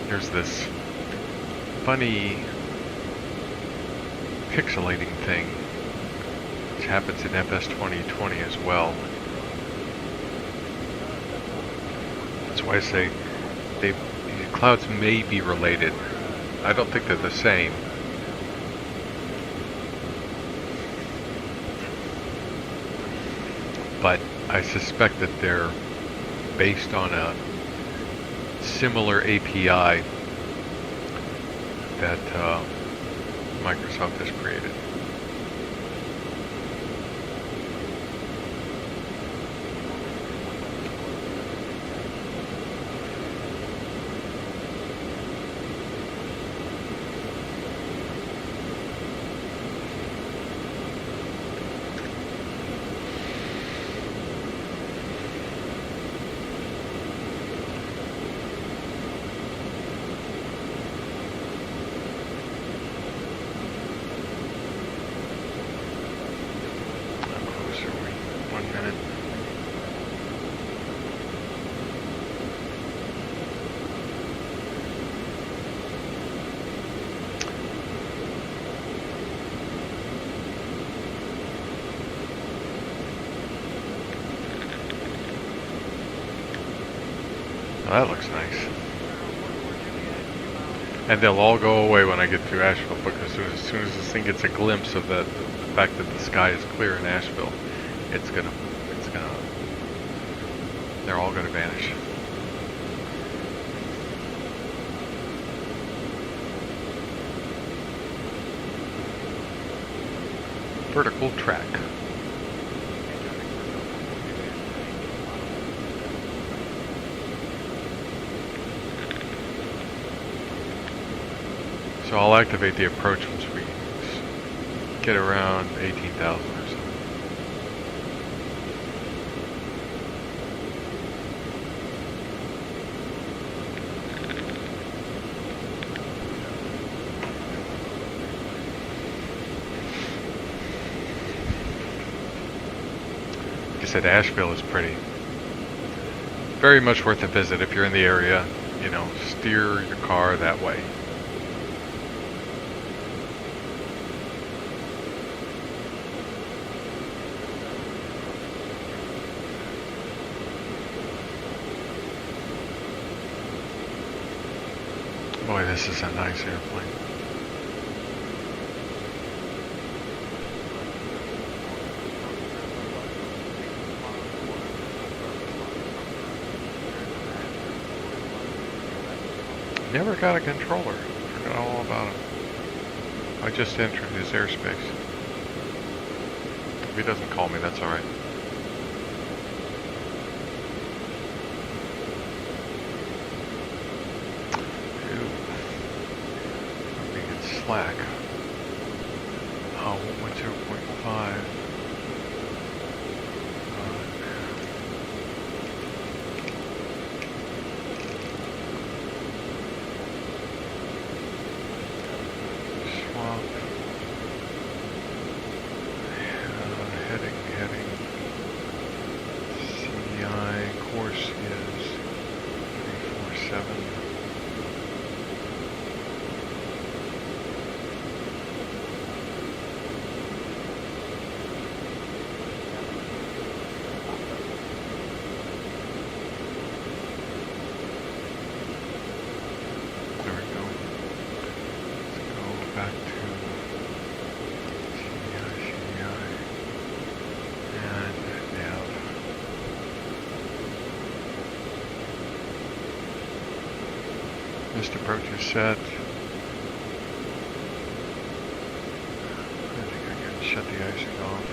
There's this funny pixelating thing which happens in FS 2020 as well. That's why I say these clouds may be related. I don't think they're the same. But I suspect that they're based on a similar API that Microsoft has created. That looks nice. And they'll all go away when I get through Asheville, because as soon as this thing gets a glimpse of the fact that the sky is clear in Asheville, they're all gonna vanish. Vertical track. So I'll activate the approach once we get around 18,000 or so. I said, Asheville is pretty. Very much worth a visit if you're in the area. You know, steer your car that way. Boy, this is a nice airplane. Never got a controller. Forgot all about him. I just entered his airspace. If he doesn't call me, that's alright. I'm being slack. Oh, 110.5. Nadp Departure set. I think I can shut the icing off.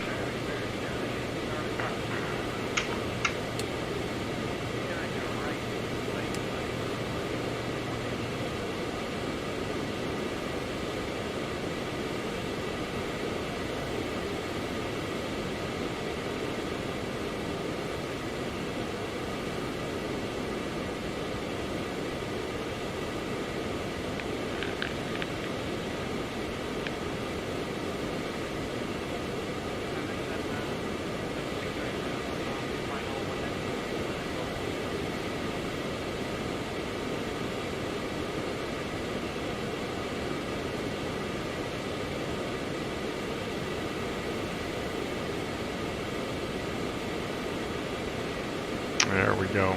There we go.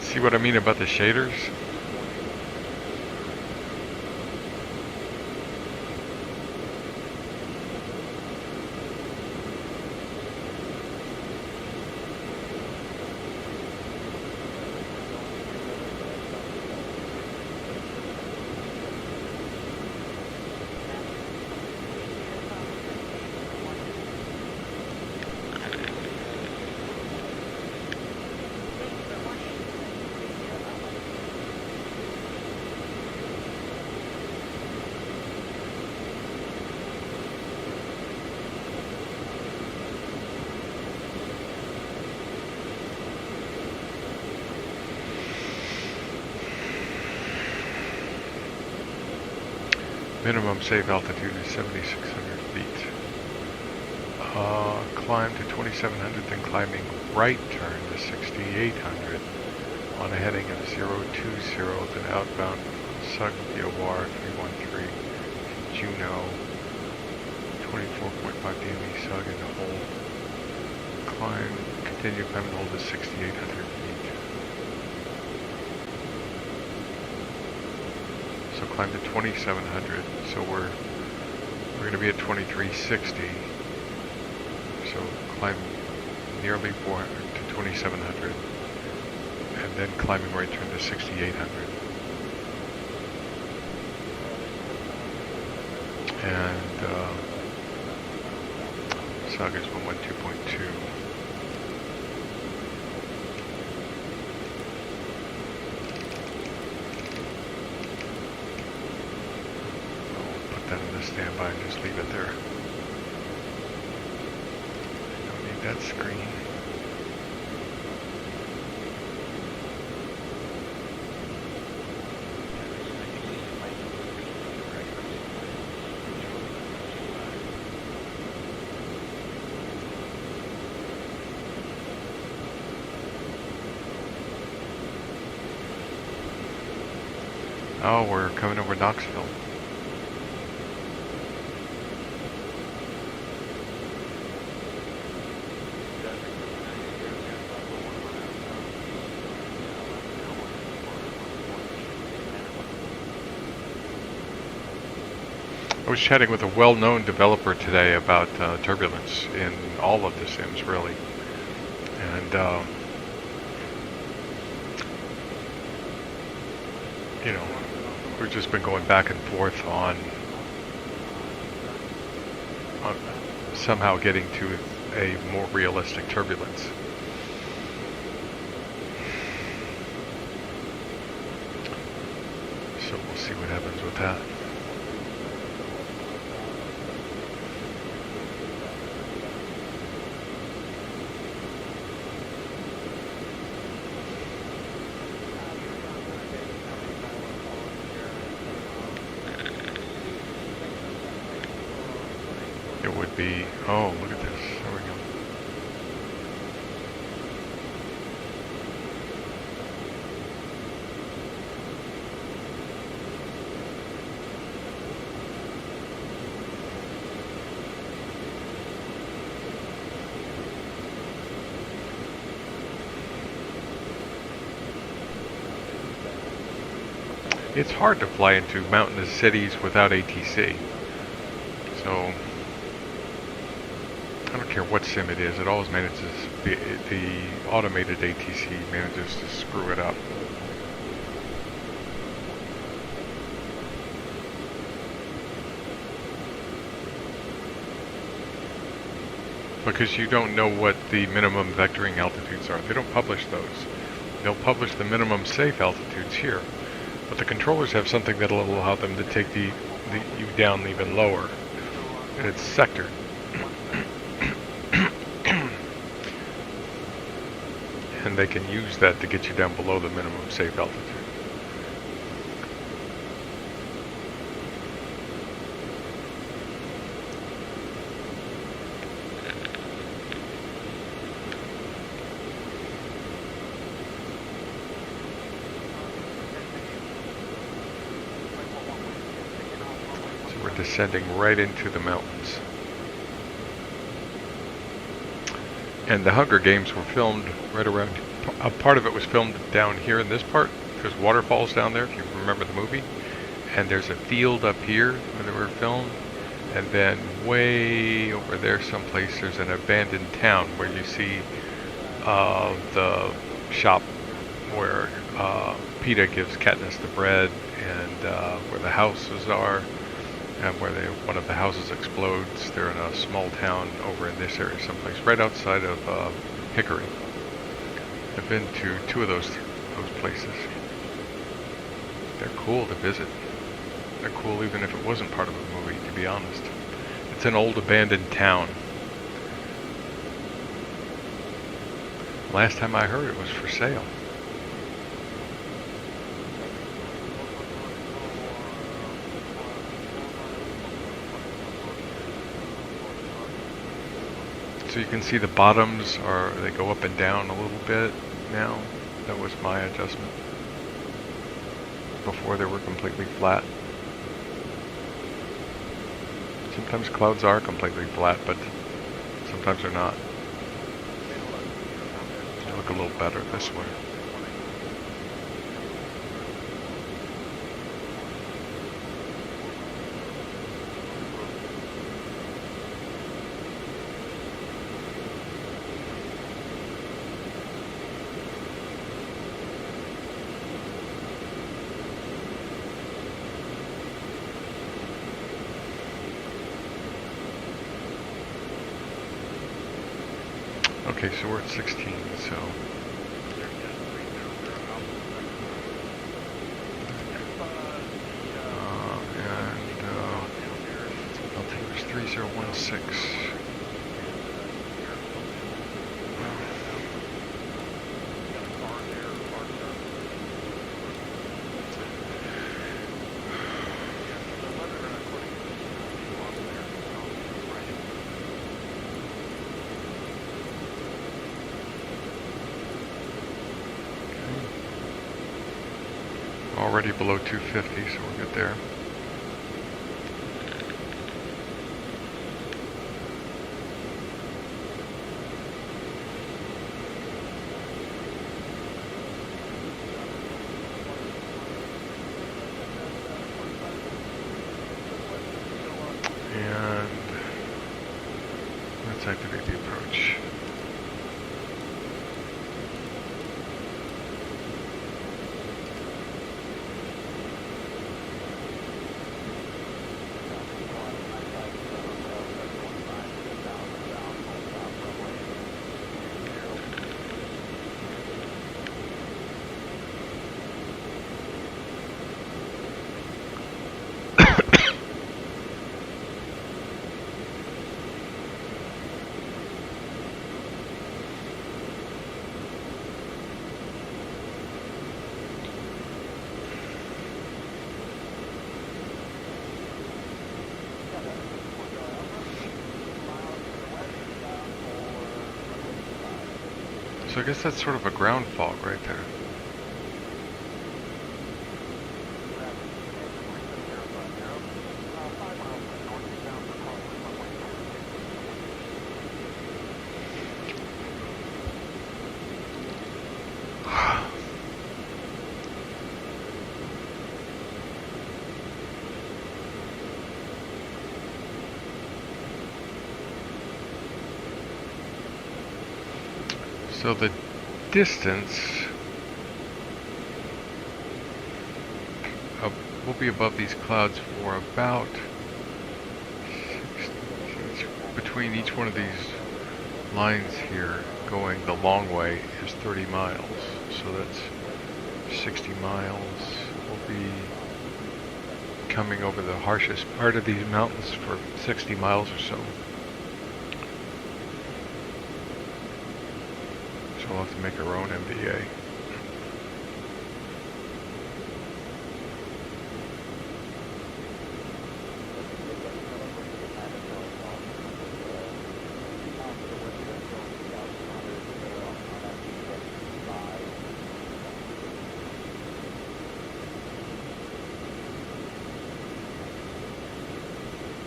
See what I mean about the shaders? Minimum safe altitude is 7,600 feet. Climb to 2,700, then climbing right turn to 6,800 on a heading of 020, then outbound Sugdiawar 313, Juno 24.5 DME Sug and hold. Climb, continue climb and hold to 6,800 feet. So climb to 2,700. So we're going to be at 2360. So climb nearly 400 to 2,700, and then climbing right turn to 6,800. And Sug is 112.2. That in the standby and just leave it there. Don't need that screen. Oh, we're coming over Knoxville. I was chatting with a well-known developer today about turbulence in all of the sims, really. And, you know, we've just been going back and forth on somehow getting to a more realistic turbulence. So we'll see what happens with that. It would be, oh, look at this. There we go. It's hard to fly into mountainous cities without ATC. So I don't care what sim it is, it always manages, the automated ATC manages to screw it up. Because you don't know what the minimum vectoring altitudes are. They don't publish those. They'll publish the minimum safe altitudes here. But the controllers have something that'll allow them to take you down even lower. And it's sectored. And they can use that to get you down below the minimum safe altitude. So we're descending right into the mountains. And the Hunger Games were filmed right around, a part of it was filmed down here in this part. There's waterfalls down there, if you remember the movie. And there's a field up here where they were filmed. And then way over there someplace, there's an abandoned town where you see the shop where PETA gives Katniss the bread, and where the houses are. And where one of the houses explodes. They're in a small town over in this area someplace, right outside of Hickory. I've been to two of those places. They're cool to visit. They're cool even if it wasn't part of a movie, to be honest. It's an old abandoned town. Last time I heard it was for sale. So you can see the bottoms they go up and down a little bit now. That was my adjustment. Before they were completely flat. Sometimes clouds are completely flat, but sometimes they're not. They look a little better this way. Okay, so we're at 16, so... Altimeter's 3016. already below 250, so we're good there. And let's activate the approach. So I guess that's sort of a ground fault right there. So the distance will be above these clouds for about between each one of these lines here going the long way is 30 miles. So that's 60 miles. We'll be coming over the harshest part of these mountains for 60 miles or so. We'll have to make our own MDA.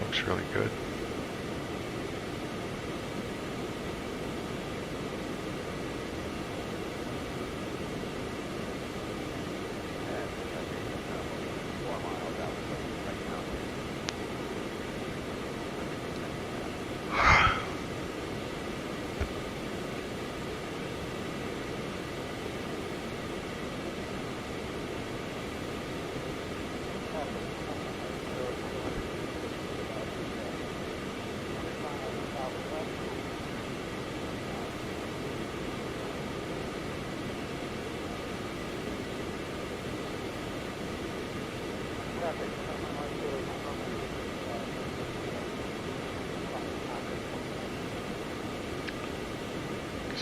Looks really good.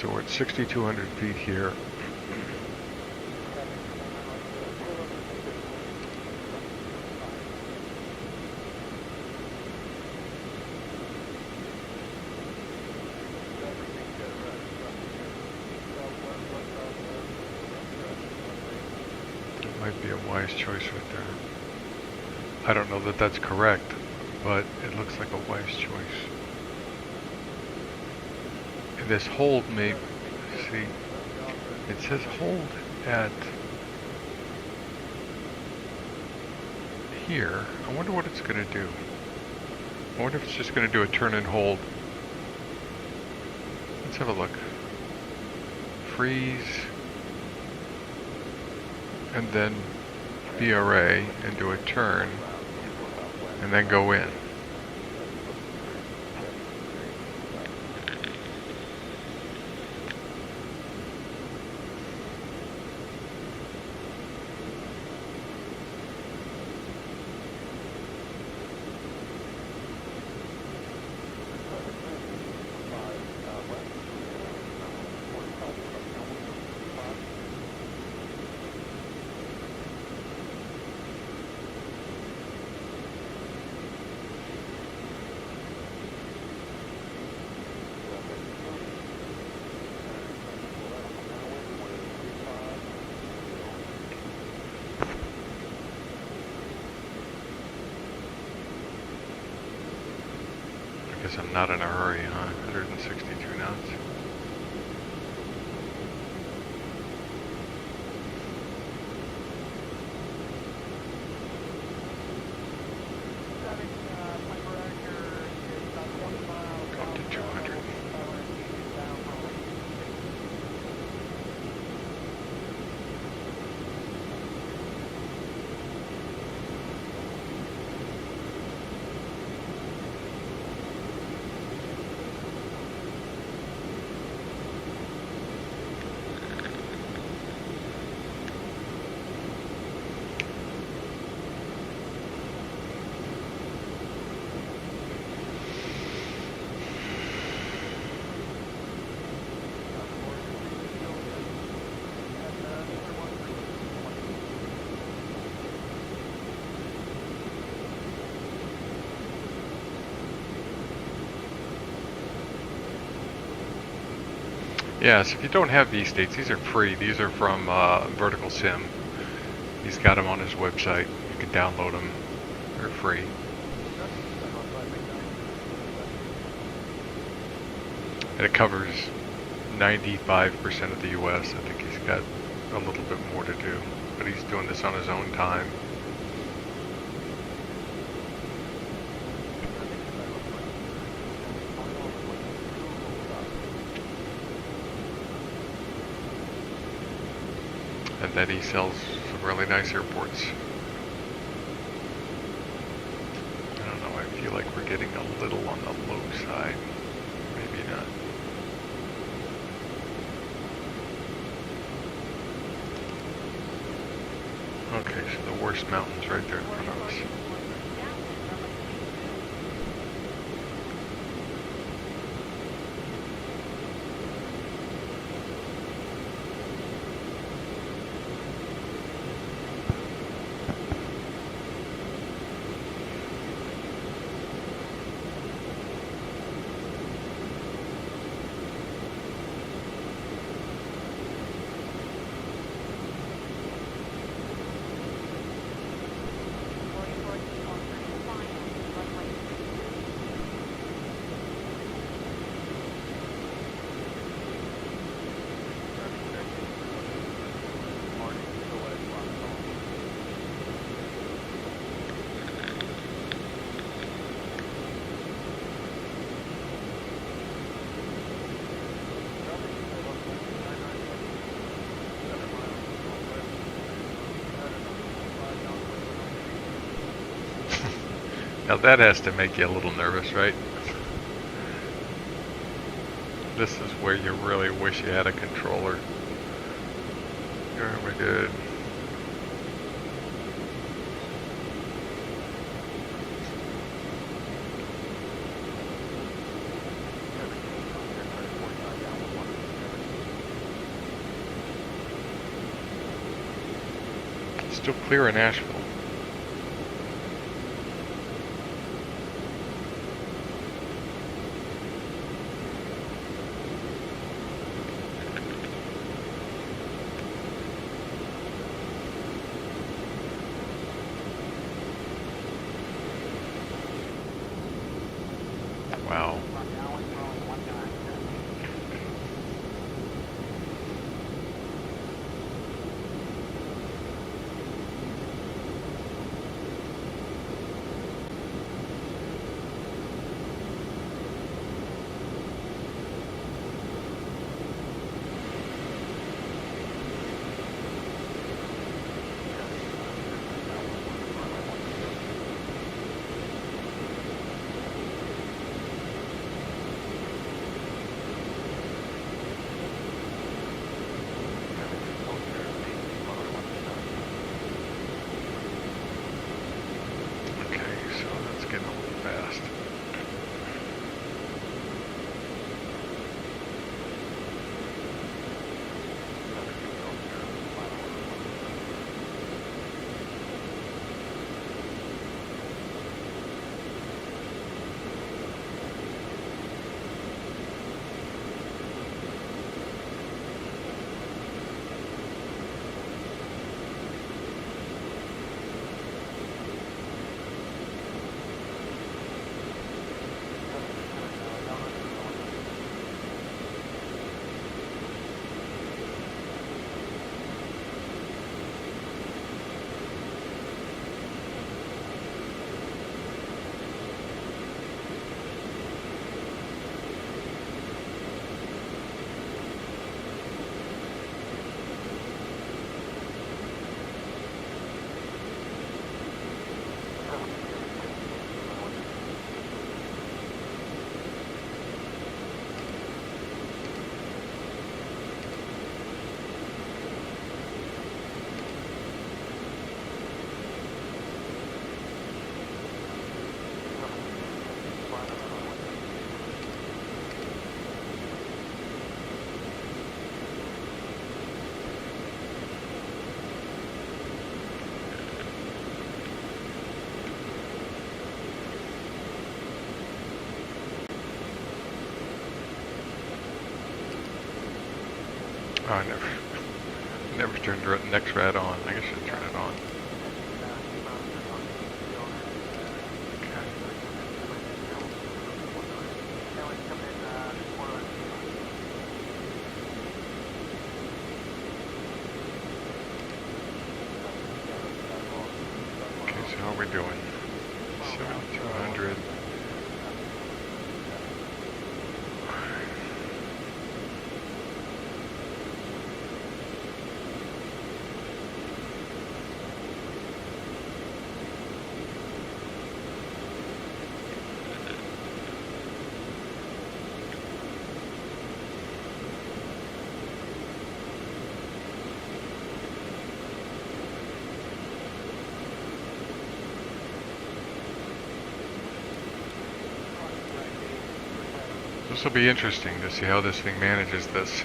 So we're at 6,200 feet here. That might be a wise choice right there. I don't know that that's correct, but it looks like a wise choice. This hold may, see, it says hold at here. I wonder what it's going to do. I wonder if it's just going to do a turn and hold. Let's have a look. Freeze, and then BRA, and do a turn, and then go in. Because I'm not in a hurry, huh? 162 knots. Up to 200. Yeah, so if you don't have these states, these are free. These are from Vertical Sim. He's got them on his website. You can download them. They're free. And it covers 95% of the US. I think he's got a little bit more to do. But he's doing this on his own time. And then he sells some really nice airports. I don't know, I feel like we're getting a little on the low side. Maybe not. Okay, so the worst mountain's right there in front of us. Now that has to make you a little nervous, right? This is where you really wish you had a controller. Oh my god. Still clear in Asheville. Wow. Oh, I never turned the next red on. I guess I should turn it on. Okay, so how are we doing? 7,200. This will be interesting to see how this thing manages this.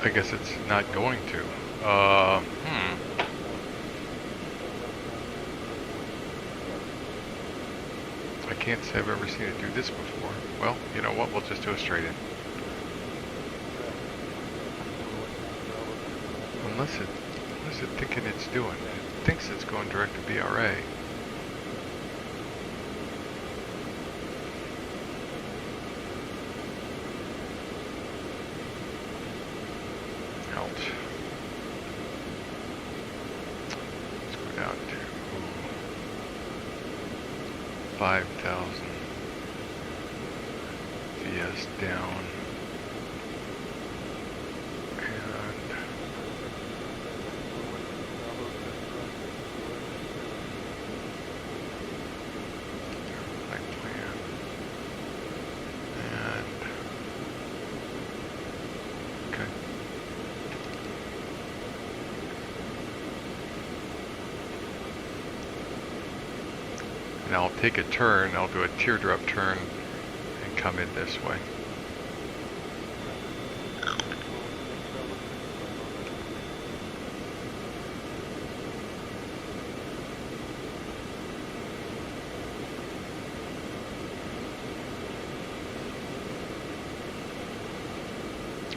I guess it's not going to. I can't say I've ever seen it do this before. Well, you know what? We'll just do a straight in. Unless it's thinking it's doing. It thinks it's going direct to BRA. Ouch. Let's go down to 5,000. VS down. And flight plan. And okay. And I'll take a turn, I'll do a teardrop turn and come in this way.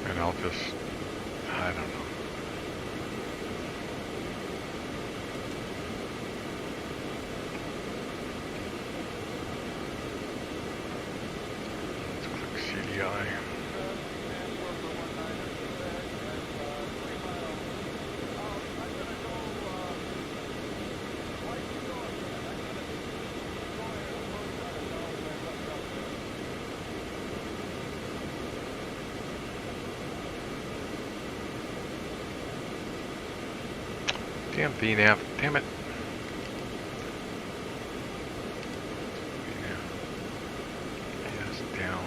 And I'll just, I don't know. CDI. Damn VNAV, damn it. VNAV. Down.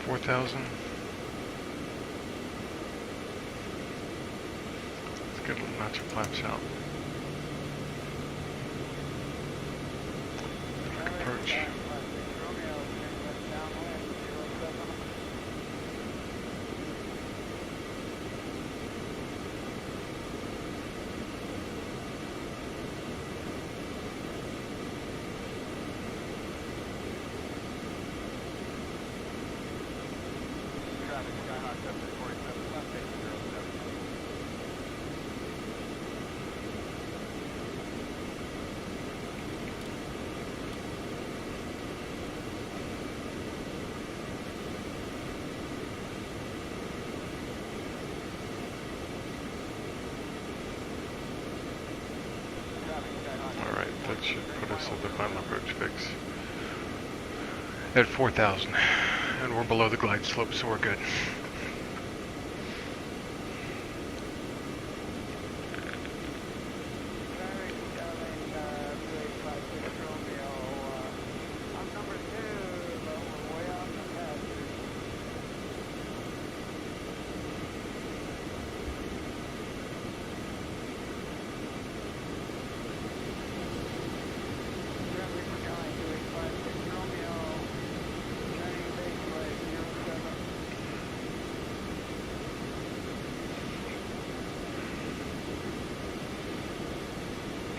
4,000. Let's get a little notch of flaps out. Approach. Alright, that should put us at the final approach fix at 4,000. And we're below the glide slope, so we're good.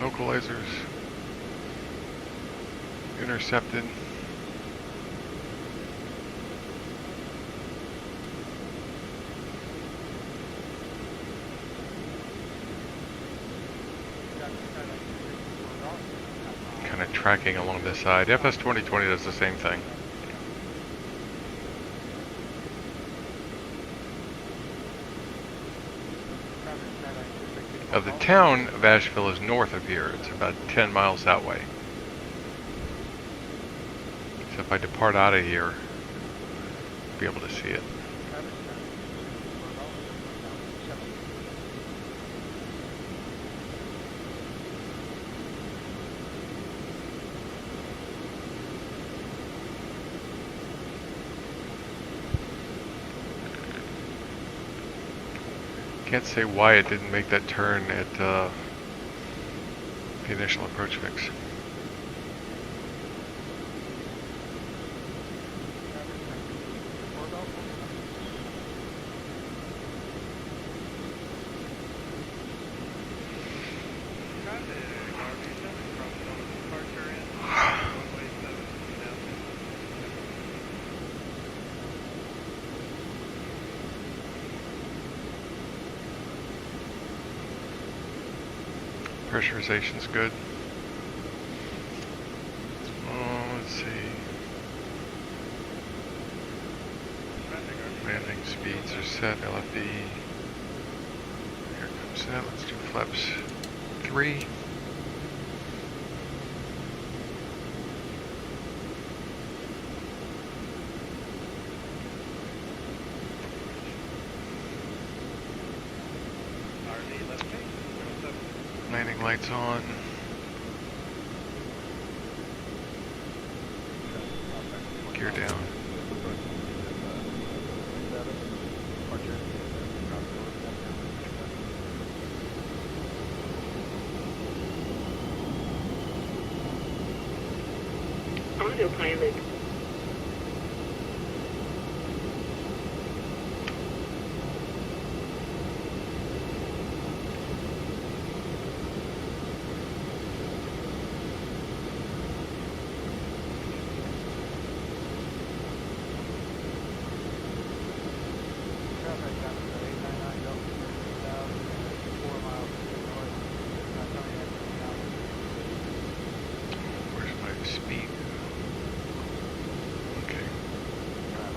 Vocalizers intercepted. Kind of tracking along this side. FS 2020 does the same thing. The town of Asheville is north of here. It's about 10 miles that way. So if I depart out of here, I'll be able to see it. Can't say why it didn't make that turn at the initial approach fix. Pressurization's good. Let's see. Landing speeds are set. LFD. Here comes that. Let's do flaps 3. Landing lights on. Gear down. Autopilot.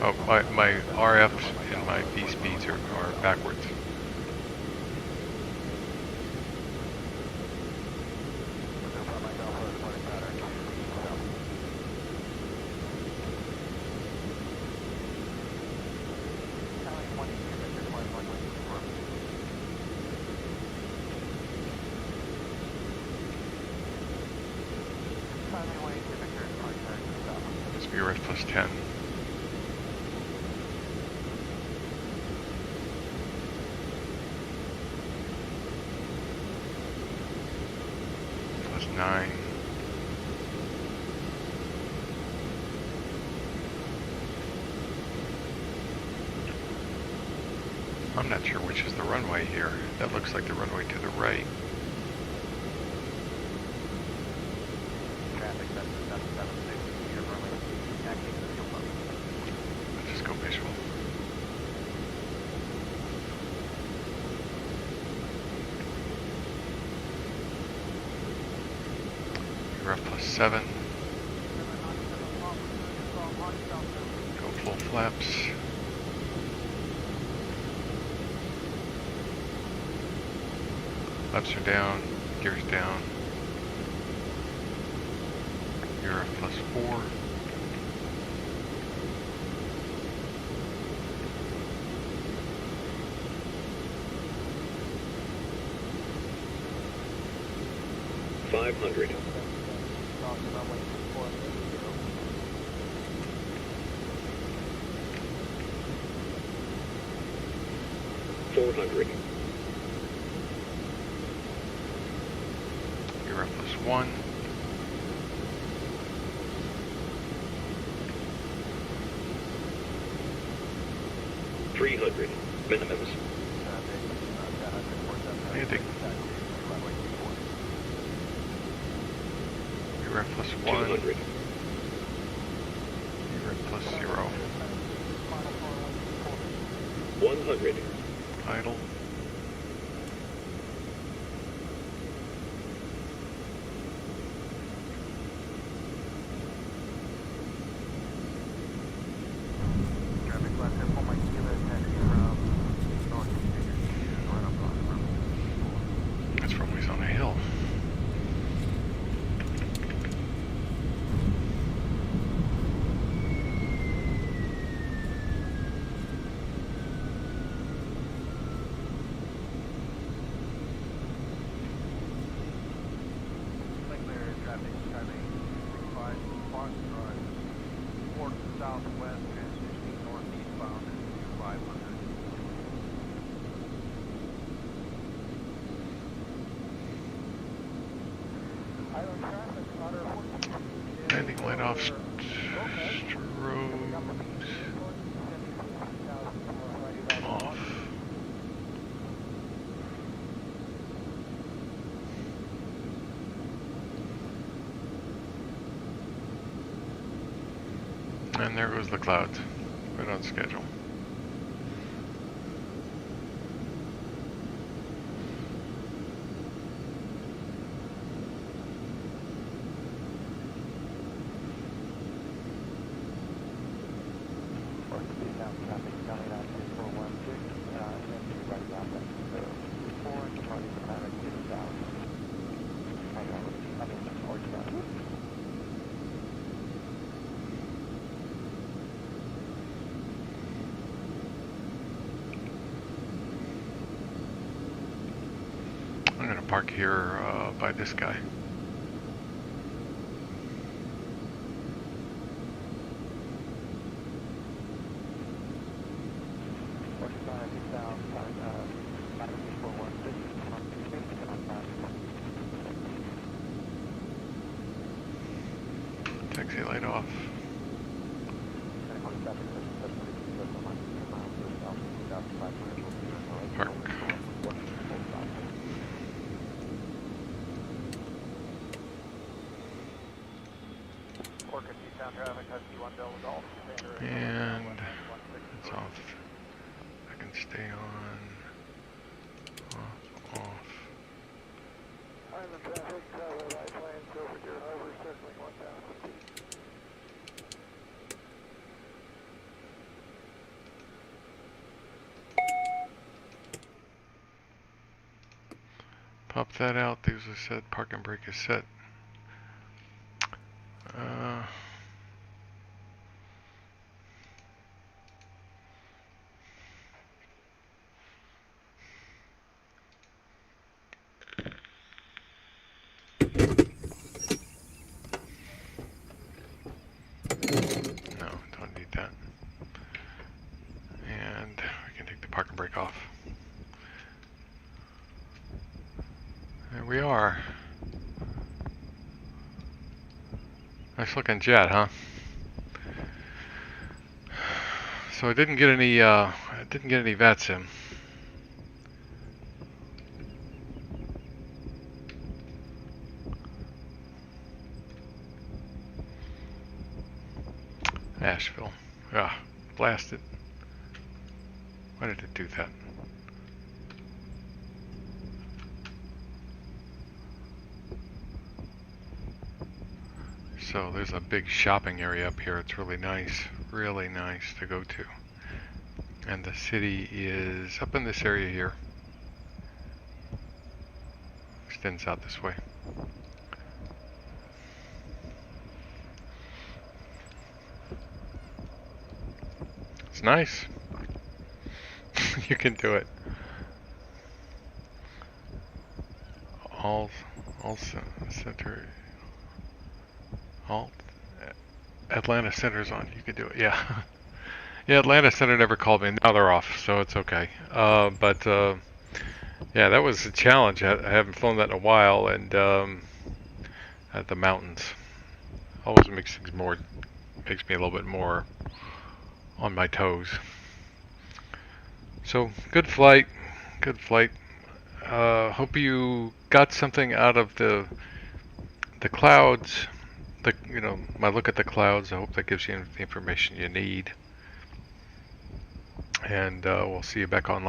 Oh, my RF and my B speeds are backwards. Must be RF plus 10. I'm not sure which is the runway here. That looks like the runway to the right. Traffic, that's 776, your runway, acting the fuel pump. Let's just go visual. You're up +7. Go full flaps. Flaps are down, gears down. You're up +4. $500. $400. You're up +1. $300. Minimums. Landing. You're at +1. $200. You're at +0. 100. Idle. Traffic left at full mic skillet, taxi from north to right up on runway. That's runway's on a hill. Clear traffic driving 65 Fox Drive, towards the southwest, transitioning northeastbound to 500. Island traffic, Otter Landing light off. Strobes off. And there goes the clouds. Right on schedule. I'm gonna park here by this guy. Taxi light off. Park. And it's off. I can stay on. Off, off. Island traffic, right planes over your harbor, circling 1,000 feet. Pop that out. These are set. Park and brake is set. No, don't need that. And we can take the park and brake off. There we are. Nice looking jet, huh? So I didn't get any VATSIM. Asheville. Ah, blasted. Why did it do that? So there's a big shopping area up here. It's really nice to go to. And the city is up in this area here. Extends out this way. It's nice. You can do it. All center. Atlanta Center's on. You can do it. Yeah. Yeah, Atlanta Center never called me. Now they're off, so it's okay. But yeah, that was a challenge. I haven't flown that in a while, and at the mountains always makes me a little bit more on my toes. So good flight. Hope you got something out of the clouds. My look at the clouds. I hope that gives you the information you need. And we'll see you back online.